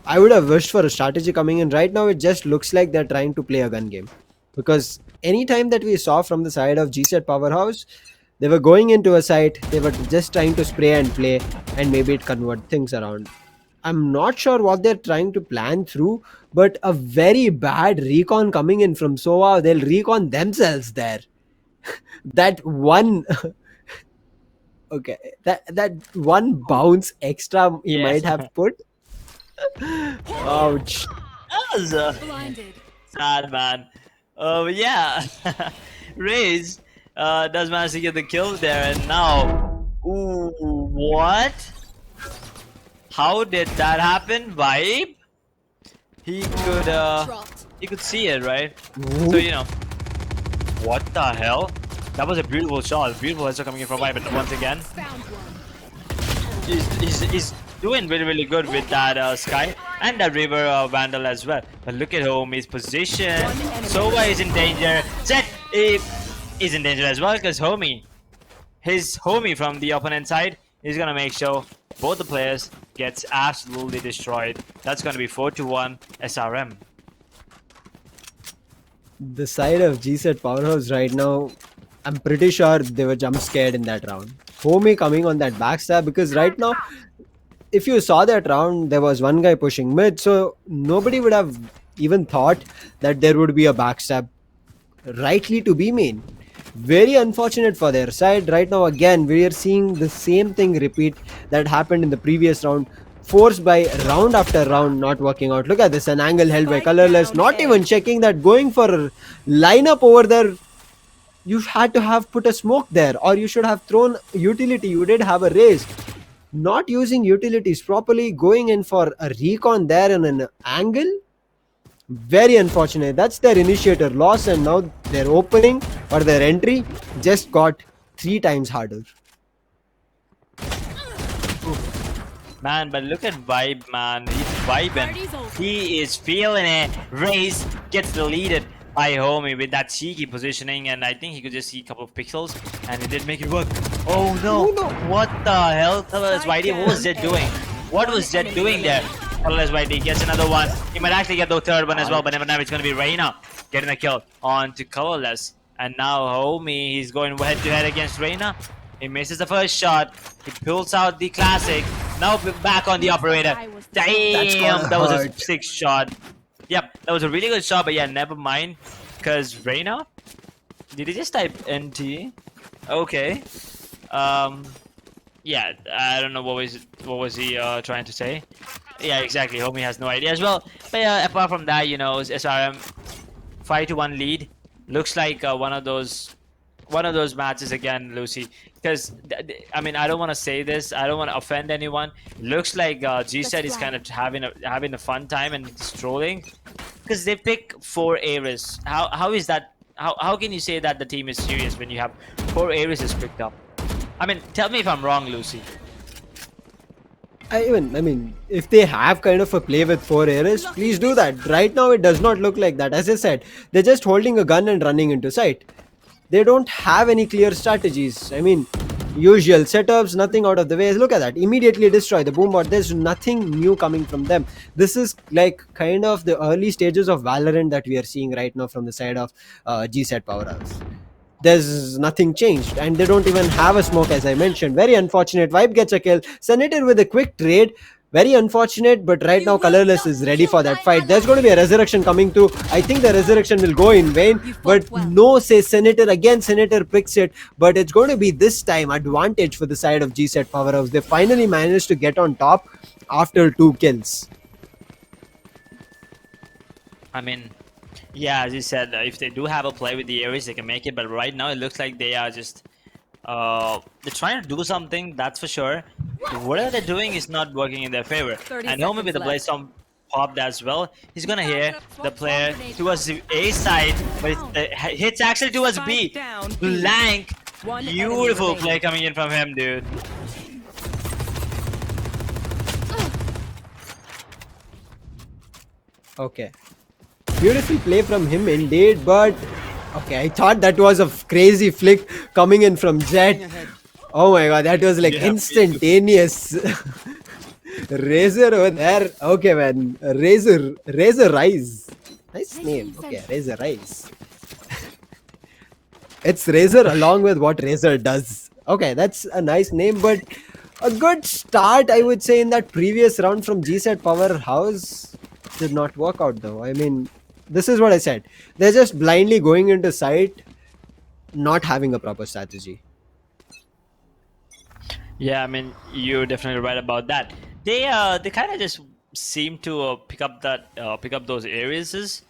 I would have wished for a strategy coming in. Right now, it just looks like they're trying to play a gun game, because anytime that we saw from the side of GSET Powerhouse, they were going into a site, they were just trying to spray and play, and maybe it convert things around. I'm not sure what they're trying to plan through, but a very bad recon coming in from Sova. They'll recon themselves there. That one okay, that one bounce extra he might have put. Ouch. That was sad, man. Yeah, Raze does manage to get the kill there, and now, ooh, what? How did that happen? Vibe? He could Dropped. he could see it, right? So Ooh. what the hell? That was a beautiful shot. Beautiful headshot coming in from Vibe, but once again, Found one. he's doing really really good with that Sky and that River Vandal as well. But look at Homie's position. One enemy. Sova is in danger. Zed is in danger as well because his homie from the opponent side is gonna make sure both the players gets absolutely destroyed. That's gonna be 4-1 SRM. The side of GZ Powerhouse right now, I'm pretty sure they were jump scared in that round. Homie coming on that backstab because right now, if you saw that round, there was one guy pushing mid, so nobody would have even thought that there would be a backstab rightly to be main. Very unfortunate for their side. Right now, again, we are seeing the same thing repeat that happened in the previous round. Forced by round after round not working out. Look at this, an angle held by Spike Colorless, down not A. even checking that, going for a lineup over there. You had to have put a smoke there, or you should have thrown utility. You did have a raise. Not using utilities properly, going in for a recon there in an angle. Very unfortunate. That's their initiator loss, and now their opening or their entry just got 3 times harder. Man, but look at Vibe, man. He's vibing. Party's over. He is feeling it. Raze gets deleted by Homie with that cheeky positioning, and I think he could just see a couple of pixels, and he did make it work. Oh no! Oh, no. What the hell? Tell us, Spike Whitey, what was down Zed A. doing? What One was Zed enemy doing there? remaining. Tell us, Whitey gets another one. He might actually get the third one as well, but never mind. It's gonna be Reyna getting a kill on to Colorless, and now Homie, he's going head to head against Reyna. He misses the first shot. He pulls out the classic. Now back on the operator. Damn, that was a hurt. 6 shot. Yep, that was a really good shot, but yeah, never mind. Because Reyna? Did he just type NT? Okay. Yeah, I don't know what was he trying to say. Yeah, exactly. Homie has no idea as well. But yeah, apart from that, SRM 5-1 lead. Looks like one of those matches again, Lucy. Because I mean, I don't want to say this. I don't want to offend anyone. Looks like GZ is kind of having a fun time and strolling. Because they pick 4 Ares. How is that? How can you say that the team is serious when you have 4 Ares picked up? I mean, tell me if I'm wrong, Lucy. I mean, if they have kind of a play with 4 Ares, please do that. Right now, it does not look like that. As I said, they're just holding a gun and running into sight. They don't have any clear strategies. I mean, usual setups, nothing out of the way. Look at that. Immediately destroy the boombot. There's nothing new coming from them. This is like kind of the early stages of Valorant that we are seeing right now from the side of GZ Powerhouse. There's nothing changed, and they don't even have a smoke, as I mentioned. Very unfortunate. Vibe gets a kill. Senator with a quick trade. Very unfortunate, but right now Colorless is ready for that fight. There's going to be a resurrection coming through. I think the resurrection will go in vain, but no, says Senator. Again, Senator picks it, but it's going to be this time advantage for the side of GZ Powerhouse. They finally managed to get on top after 2 kills. I mean, yeah, as you said, if they do have a play with the Ares, they can make it. But right now, it looks like they are just they're trying to do something. That's for sure. Whatever they're doing is not working in their favor. 30 And Homie with the seconds Blaze Storm popped as well. He's gonna hear the player towards the A side, but it hits actually towards B. Spike down B. Blank. One enemy Beautiful remaining. play coming in from him, dude. Okay. Beautiful play from him indeed, but okay, I thought that was a crazy flick coming in from Jet. Oh my god, that was like Yeah, instantaneous. Razor over there. Okay, man. Razor Rise. Nice name. Okay, Razor Rise. It's Razor along with what Razor does. Okay, that's a nice name, but a good start, I would say, in that previous round from GZ Powerhouse. Did not work out though. I mean, this is what I said. They're just blindly going into sight, not having a proper strategy. Yeah, I mean, you're definitely right about that. They kind of just seem to pick up those areas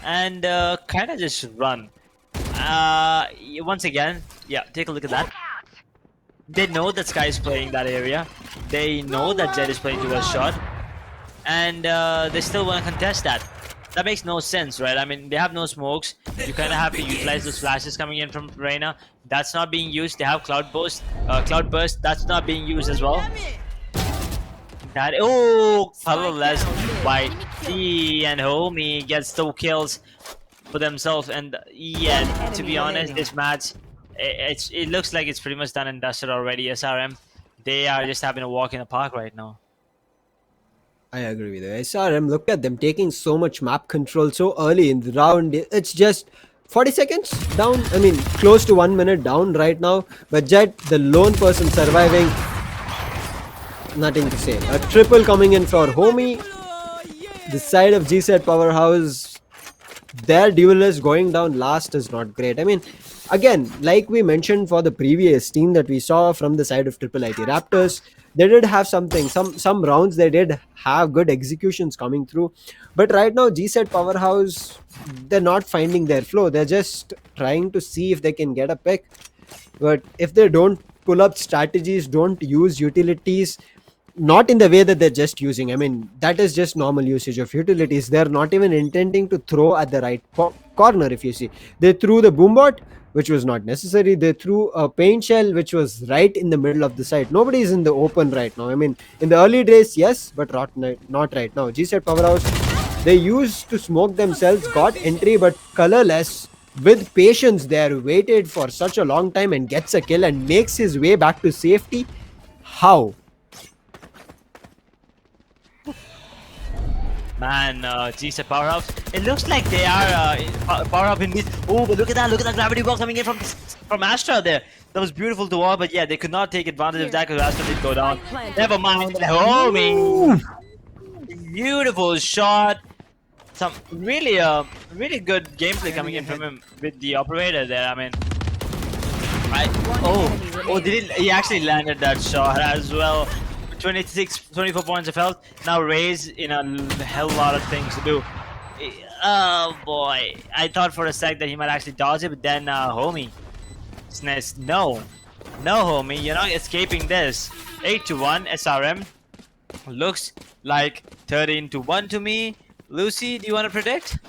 and kind of just run. Once again, yeah, take a look at that. They know that Sky is playing that area. They know that Jet is playing to a shot, and they still want to contest that. That makes no sense, right? I mean, they have no smokes. You kind of have to utilize those flashes coming in from Reina. That's not being used. They have Cloud Burst. That's not being used as well. That colorless by T, and Homie gets 2 kills for themselves. And yeah, to be honest, this match it looks like it's pretty much done and dusted already. SRM, they are just having a walk in the park right now. I agree with you. SRM, look at them taking so much map control so early in the round. It's just 40 seconds down. I mean, close to 1 minute down right now. But Jet, the lone person surviving, nothing to say. A triple coming in for Homie. The side of GZ Powerhouse, their duelist going down last is not great. I mean, again, like we mentioned for the previous team that we saw from the side of Triple IT Raptors, they did have something. Some rounds they did have good executions coming through, but right now GZ Powerhouse, they're not finding their flow. They're just trying to see if they can get a pick, but if they don't pull up strategies, don't use utilities, not in the way that they're just using. I mean, that is just normal usage of utilities. They're not even intending to throw at the right corner. If you see, they threw the boombot, which was not necessary. They threw a paint shell, which was right in the middle of the site. Nobody is in the open right now. I mean, in the early days, yes, but not right now. GZ Powerhouse, they used to smoke themselves, got entry, but colorless. With patience, there waited for such a long time and gets a kill and makes his way back to safety. How? Man, GZ Powerhouse. It looks like they are Powerhouse in this. Oh, but look at that! Look at that gravity ball coming in from Astra there. That was beautiful to watch, but yeah, they could not take advantage of that because Astra did go down. Never mind. Homie, beautiful shot. Some really good gameplay coming in from him with the operator there. I mean, he actually landed that shot as well. 24 points of health. Now Ray's in a hell lot of things to do. Oh boy. I thought for a sec that he might actually dodge it, but then Homie. No, Homie, you're not escaping this. 8-1 SRM. Looks like 13-1 to me. Lucy, do you want to predict?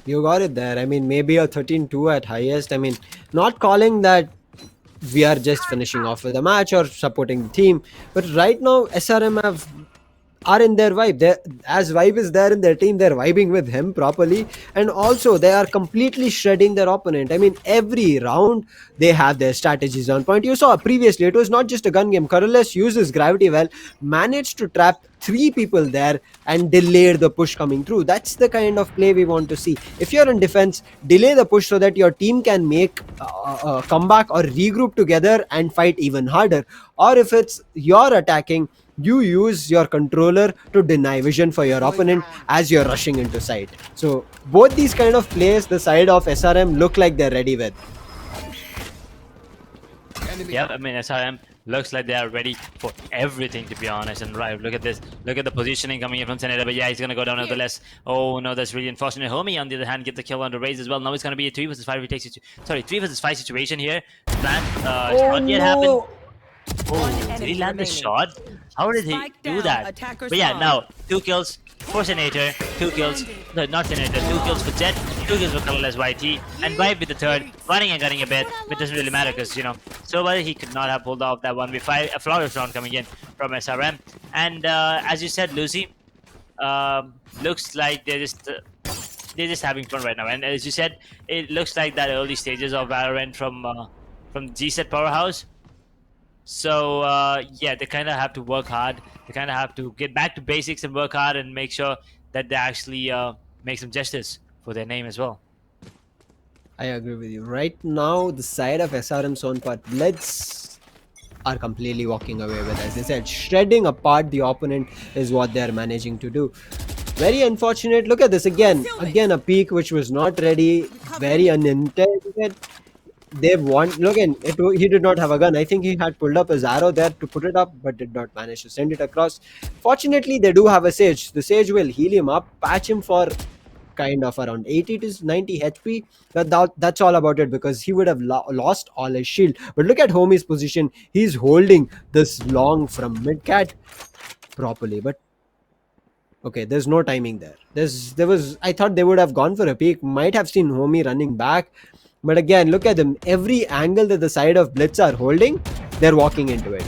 You got it there. I mean, maybe a 13-2 at highest. I mean, not calling that we are just finishing off with a match or supporting the team, but right now SRM are in their vibe. As vibe is there in their team, they're vibing with him properly, and also they are completely shredding their opponent. I mean, every round they have their strategies on point. You saw previously it was not just a gun game. Corollas uses gravity well, managed to trap 3 people there and delayed the push coming through. That's the kind of play we want to see. If you're in defense, delay the push so that your team can make a comeback or regroup together and fight even harder. Or if it's you're attacking, you use your controller to deny vision for your opponent as you're rushing into sight. So both these kind of plays, the side of SRM look like they're ready with. Yep, I mean SRM looks like they are ready for everything, to be honest. And right, look at this. Look at the positioning coming in from Senator. But yeah, he's gonna go down nevertheless. Oh no, that's really unfortunate. Homie, on the other hand, get the kill on the raise as well. Now it's gonna be a 3 versus 5. He takes it. 3 versus 5 situation here. Plan not yet happened. Oh, did he land the shot? How did he do that? But yeah, now 2 kills for Senator, 2 kills, no, not Senator, 2 kills for Jet, 2 kills for colorless YT, and Vibe with the third, running and gunning a bit, but it doesn't really matter because, you know, so well he could not have pulled off that 1v5, a flawless round coming in from SRM. And as you said, Lucy, looks like they're just having fun right now. And as you said, it looks like that early stages of Valorant from GZ Powerhouse. So yeah, they kind of have to work hard. They kind of have to get back to basics and work hard and make sure that they actually make some justice for their name as well. I agree with you. Right now, the side of SRM's own part, Blitz are completely walking away with, as I said, shredding apart the opponent is what they're managing to do. Very unfortunate. Look at this again. Again, a peak which was not ready. Very unintended. They want, look, and he did not have a gun. I think he had pulled up his arrow there to put it up, but did not manage to send it across. Fortunately, they do have a Sage. The Sage will heal him up, patch him for kind of around 80 to 90 HP. That's all about it, because he would have lost all his shield. But look at Homie's position. He's holding this long from mid-cat properly. But okay, there's no timing there. I thought they would have gone for a peek. Might have seen Homie running back. But again, look at them. Every angle that the side of Blitz are holding, they're walking into it.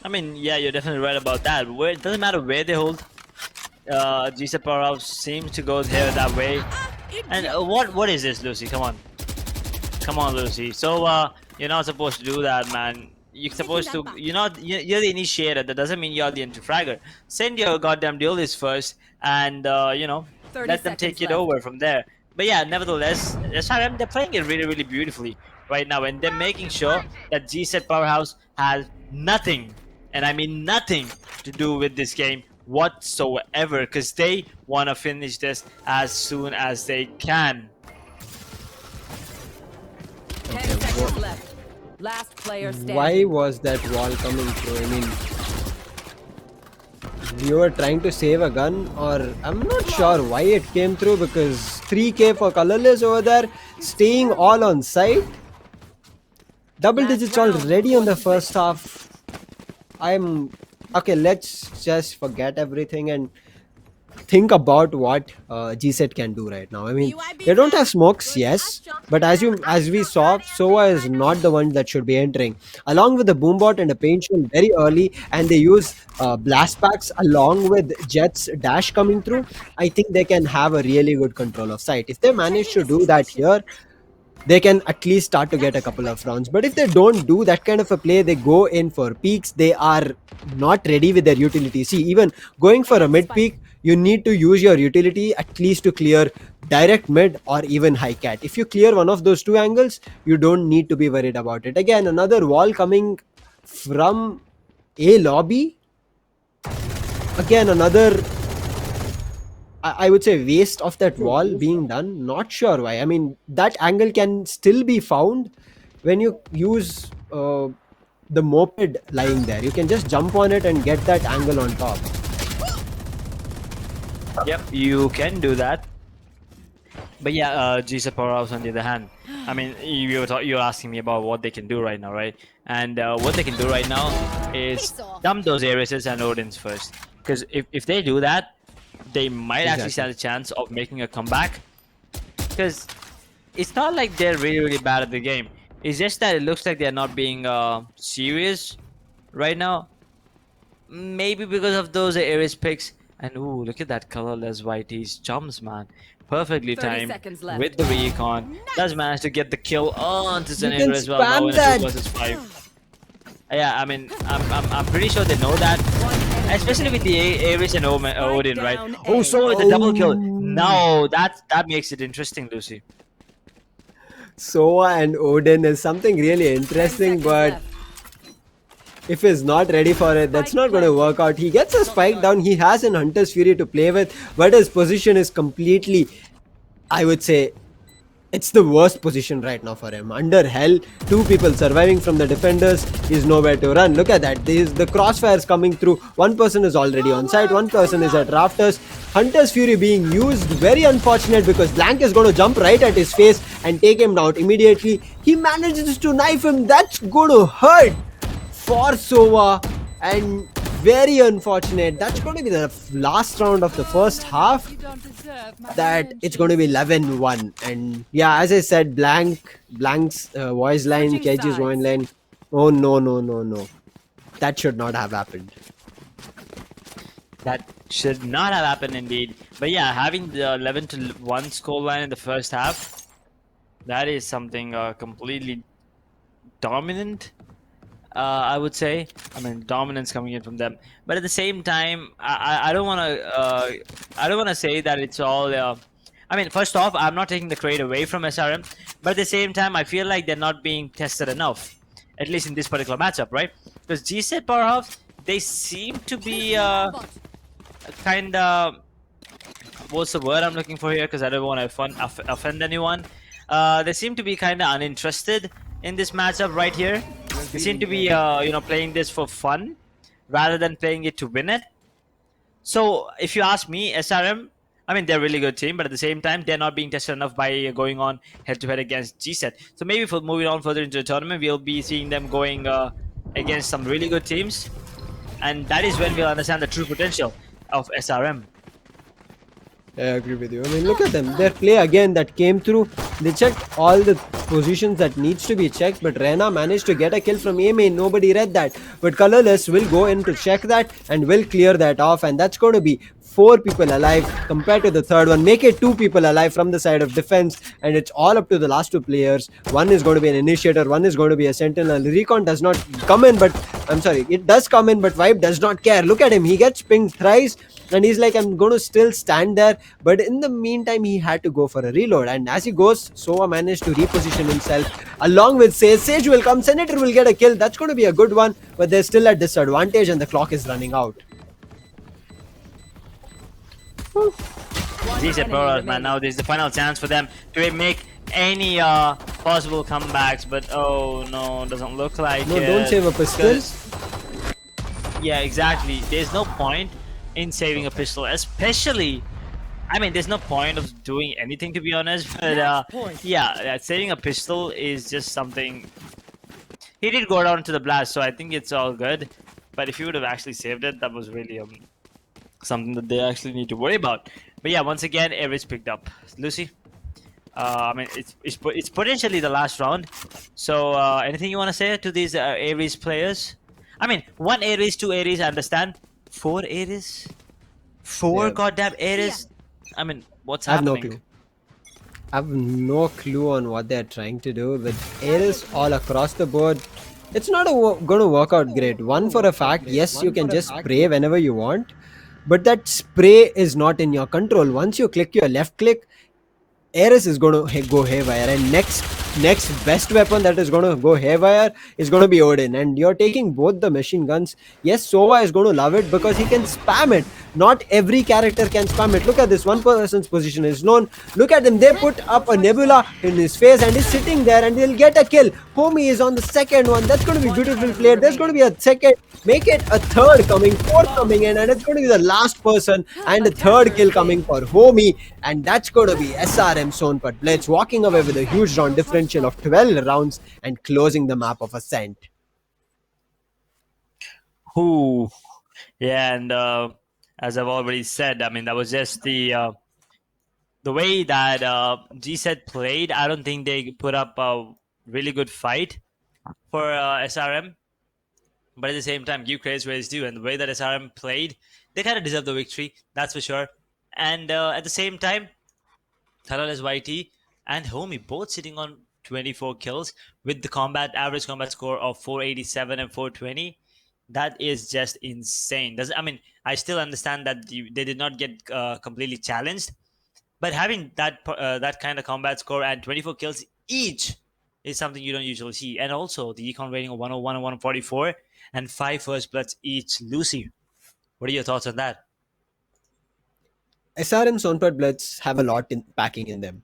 I mean, yeah, you're definitely right about that. It doesn't matter where they hold. GC Powerhouse seems to go there that way. And what is this, Lucy? Come on, Lucy. So you're not supposed to do that, man. You're supposed to. You're the initiator. That doesn't mean you're the anti-fragger. Send your goddamn duelist first, and let them take it over from there. But yeah, nevertheless, SRM, they're playing it really, really beautifully right now, and they're making sure that GZ Powerhouse has nothing, and I mean nothing, to do with this game whatsoever, because they want to finish this as soon as they can. 10 seconds left. Last player standing. Why was that wall coming through? I mean, you were trying to save a gun, or I'm not sure why it came through, because 3k for colorless over there, staying all on site. Double digits already on the first half. Okay, let's just forget everything and think about what GZ can do right now. I mean, they don't have smokes, yes, but as we saw, Sova is not the one that should be entering. Along with the boombot and a paint shield very early, and they use blast packs along with Jet's dash coming through, I think they can have a really good control of sight. If they manage to do that here, they can at least start to get a couple of rounds. But if they don't do that kind of a play, they go in for peaks, they are not ready with their utility. See, even going for a mid peak, you need to use your utility at least to clear direct mid or even high cat. If you clear one of those two angles, you don't need to be worried about it. Again, another wall coming from A lobby. Again, another, I would say, waste of that wall being done. Not sure why. I mean, that angle can still be found when you use the moped lying there. You can just jump on it and get that angle on top. Yep, you can do that. But yeah, GZ Powerhouse on the other hand, I mean, you're asking me about what they can do right now, right? And what they can do right now is dump those Arises and Odins first. Because if they do that, they might actually stand a chance of making a comeback. Because it's not like they're really, really bad at the game. It's just that it looks like they're not being serious right now. Maybe because of those Ares picks. And ooh, look at that colorless whitey's jumps, man. Perfectly timed with the recon. Does manage to get the kill onto Senator as well. Now in a 2 versus 5. Yeah, I mean, I'm pretty sure they know that. Especially with the Ares and Odin, right? Oh, so with the double kill. No, that makes it interesting, Lucy. Sova and Odin is something really interesting, but if he's not ready for it, that's not going to work out. He gets a spike down. He has an Hunter's Fury to play with, but his position is completely, I would say, it's the worst position right now for him. Under hell, two people surviving from the defenders, is nowhere to run. Look at that. The crossfires coming through. One person is already on site. One person is at rafters. Hunter's Fury being used. Very unfortunate, because Blank is going to jump right at his face and take him down immediately. He manages to knife him. That's going to hurt for Sova, and very unfortunate. That's going to be the last round of the first half. That it's going to be 11-1. And yeah, as I said, Blank's voice line, KG's voice line. Oh no. That should not have happened. That should not have happened indeed. But yeah, having the 11-1 scoreline in the first half, that is something completely dominant. I would say. I mean, dominance coming in from them, but at the same time, I don't want to say that it's all. I mean, first off, I'm not taking the credit away from SRM, but at the same time, I feel like they're not being tested enough, at least in this particular matchup, right? Because GZ Powerhouse, they seem to be kind of, what's the word I'm looking for here? Because I don't want to offend anyone. They seem to be kind of uninterested in this matchup right here. They seem to be, playing this for fun rather than playing it to win it. So if you ask me, SRM, I mean, they're a really good team, but at the same time, they're not being tested enough by going on head to head against GSET. So maybe for moving on further into the tournament, we'll be seeing them going against some really good teams, and that is when we'll understand the true potential of SRM. I agree with you. I mean, look at them. Their play again that came through. They checked all the positions that needs to be checked, but Rena managed to get a kill from A main. Nobody read that. But Colorless will go in to check that and will clear that off. And that's going to be 4 people alive compared to the third one. Make it 2 people alive from the side of defense. And it's all up to the last 2 players. One is going to be an initiator. One is going to be a sentinel. Recon does not come in, but I'm sorry, it does come in, but Vibe does not care. Look at him. He gets pinged thrice. And he's like, I'm going to still stand there. But in the meantime, he had to go for a reload. And as he goes, Sova managed to reposition himself along with Sage. Sage will come. Senator will get a kill. That's going to be a good one. But they're still at disadvantage and the clock is running out. GSET Pro, man, now this is the final chance for them to make any possible comebacks. But oh no, doesn't look like No, it. don't save a pistol. Yeah, exactly. There's no point in saving a pistol, especially. I mean, there's no point of doing anything, to be honest. But yeah, saving a pistol is just something. He did go down to the blast, so I think it's all good. But if you would have actually saved it, that was really something that they actually need to worry about. But yeah, once again, Aries picked up. Lucy, I mean, it's potentially the last round. So anything you want to say to these Aries players? I mean, 1 Aries, 2 Aries, I understand. 4 Aries? 4 Yeah. goddamn Aries? I mean, what's I have no happening? clue. I have no clue on what they're trying to do with Ares all across the board. It's not going to work out great. One for a fact, yes, you can just spray whenever you want, but that spray is not in your control. Once you click your left click, Ares is going to go haywire, and next best weapon that is going to go haywire is going to be Odin, and you're taking both the machine guns. Yes, Sova is going to love it because he can spam it. Not every character can spam it. Look at this, one person's position is known. Look at them, they put up a nebula in his face and he's sitting there and he'll get a kill. Homie is on the second one. That's going to be beautiful played. There's going to be a second, make it a third coming, fourth coming in, and it's going to be the last person and a third kill coming for Homie, and that's going to be SRM Sonpat Blitz walking away with a huge round differential of 12 rounds and closing the map of Ascent. Who? Yeah, and as I've already said, I mean, that was just the way that GSET played. I don't think they put up a really good fight for SRM. But at the same time, give credit where it's due. And the way that SRM played, they kind of deserve the victory, that's for sure. And at the same time, Colorless YT and Homie both sitting on 24 kills with the average combat score of 487 and 420. That is just insane. I mean, I still understand that they did not get completely challenged, but having that kind of combat score and 24 kills each is something you don't usually see. And also the econ rating of 101 and 144 and 5 first bloods each. Lucy, what are your thoughts on that? SRM Sonpat Blitz have a lot packing in them.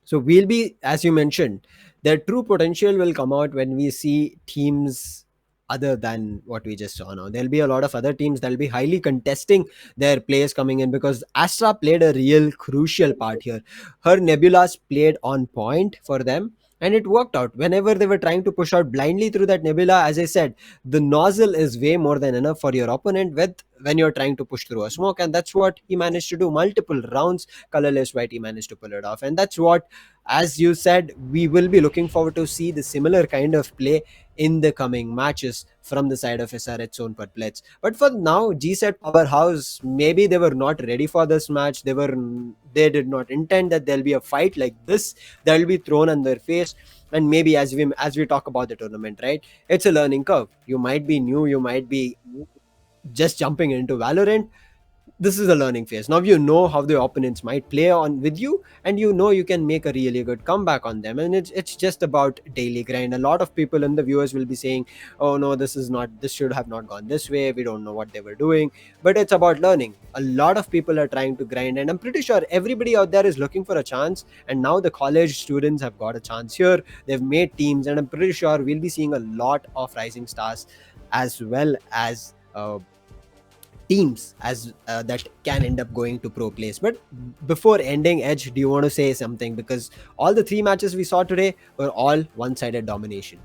So we'll be, as you mentioned, their true potential will come out when we see teams other than what we just saw now. There'll be a lot of other teams that'll be highly contesting their players coming in, because Astra played a real crucial part here. Her Nebulas played on point for them, and it worked out. Whenever they were trying to push out blindly through that Nebula, as I said, the nozzle is way more than enough for your opponent when you're trying to push through a smoke, and that's what he managed to do. Multiple rounds, Colorless White, he managed to pull it off, and that's what, as you said, we will be looking forward to see the similar kind of play in the coming matches from the side of SRH Sonpat Blitz. But for now, GSET Powerhouse, maybe they were not ready for this match. They did not intend that there'll be a fight like this that will be thrown on their face. And maybe as we talk about the tournament, right, it's a learning curve. You might be new, you might be just jumping into Valorant. This is a learning phase. Now you know how the opponents might play on with you, and you know you can make a really good comeback on them. And it's just about daily grind. A lot of people and the viewers will be saying, "Oh no, this should have not gone this way. We don't know what they were doing." But it's about learning. A lot of people are trying to grind, and I'm pretty sure everybody out there is looking for a chance. And now the college students have got a chance here. They've made teams, and I'm pretty sure we'll be seeing a lot of rising stars, as well as teams as that can end up going to pro place. But before ending, Edge, do you want to say something? Because all the 3 matches we saw today were all one-sided domination.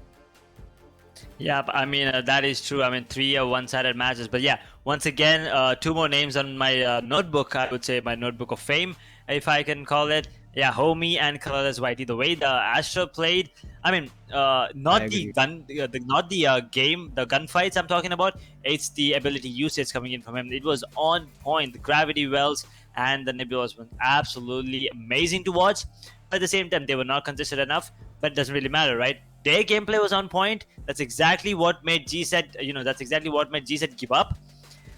Yeah, I mean that is true. I mean, three one-sided matches, but yeah, once again, two more names on my notebook. I would say my notebook of fame, if I can call it. Yeah, Homie and Colorless Whitey. The way the Astro played, I mean, I not the agree. gun, not the game, the gunfights I'm talking about. It's the ability usage coming in from him. It was on point. The gravity wells and the nebulas were absolutely amazing to watch. But at the same time, they were not consistent enough. But it doesn't really matter, right? Their gameplay was on point. That's exactly what made GZ, that's exactly what made GZ give up.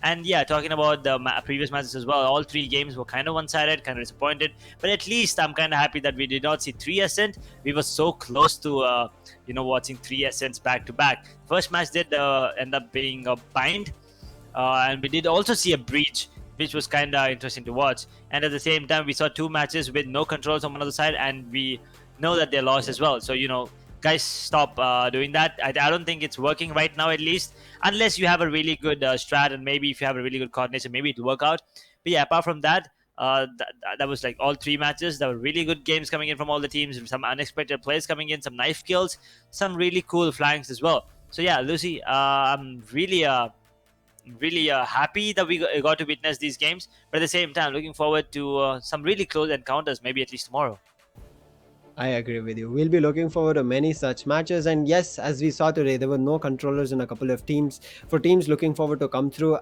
And yeah, talking about the previous matches as well, all three games were kind of one-sided, kind of disappointed. But at least I'm kind of happy that we did not see three Ascent. We were so close to, watching three Ascents back to back. First match did end up being a bind, and we did also see a breach, which was kind of interesting to watch. And at the same time, we saw two matches with no controls on one other side, and we know that they lost as well. So guys, stop doing that. I don't think it's working right now, at least, unless you have a really good strat, and maybe if you have a really good coordination, maybe it'll work out. But yeah, apart from that, that was like all three matches. There were really good games coming in from all the teams, some unexpected players coming in, some knife kills, some really cool flanks as well. So yeah, Lucy, I'm really happy that we got to witness these games, but at the same time, looking forward to some really close encounters, maybe at least tomorrow. I agree with you. We'll be looking forward to many such matches. And yes, as we saw today, there were no controllers in a couple of teams. For teams looking forward to come through,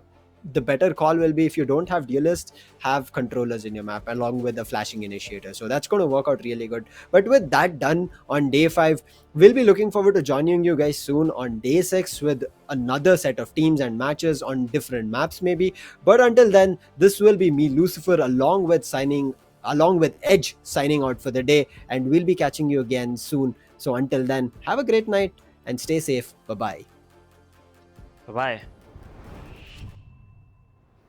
the better call will be, if you don't have duelists, have controllers in your map along with the flashing initiator. So that's going to work out really good. But with that done on day 5, we'll be looking forward to joining you guys soon on day 6 with another set of teams and matches on different maps maybe. But until then, this will be me, Lucifer, along with Edge, signing out for the day, and we'll be catching you again soon. So until then, have a great night and stay safe. Bye bye. Bye bye.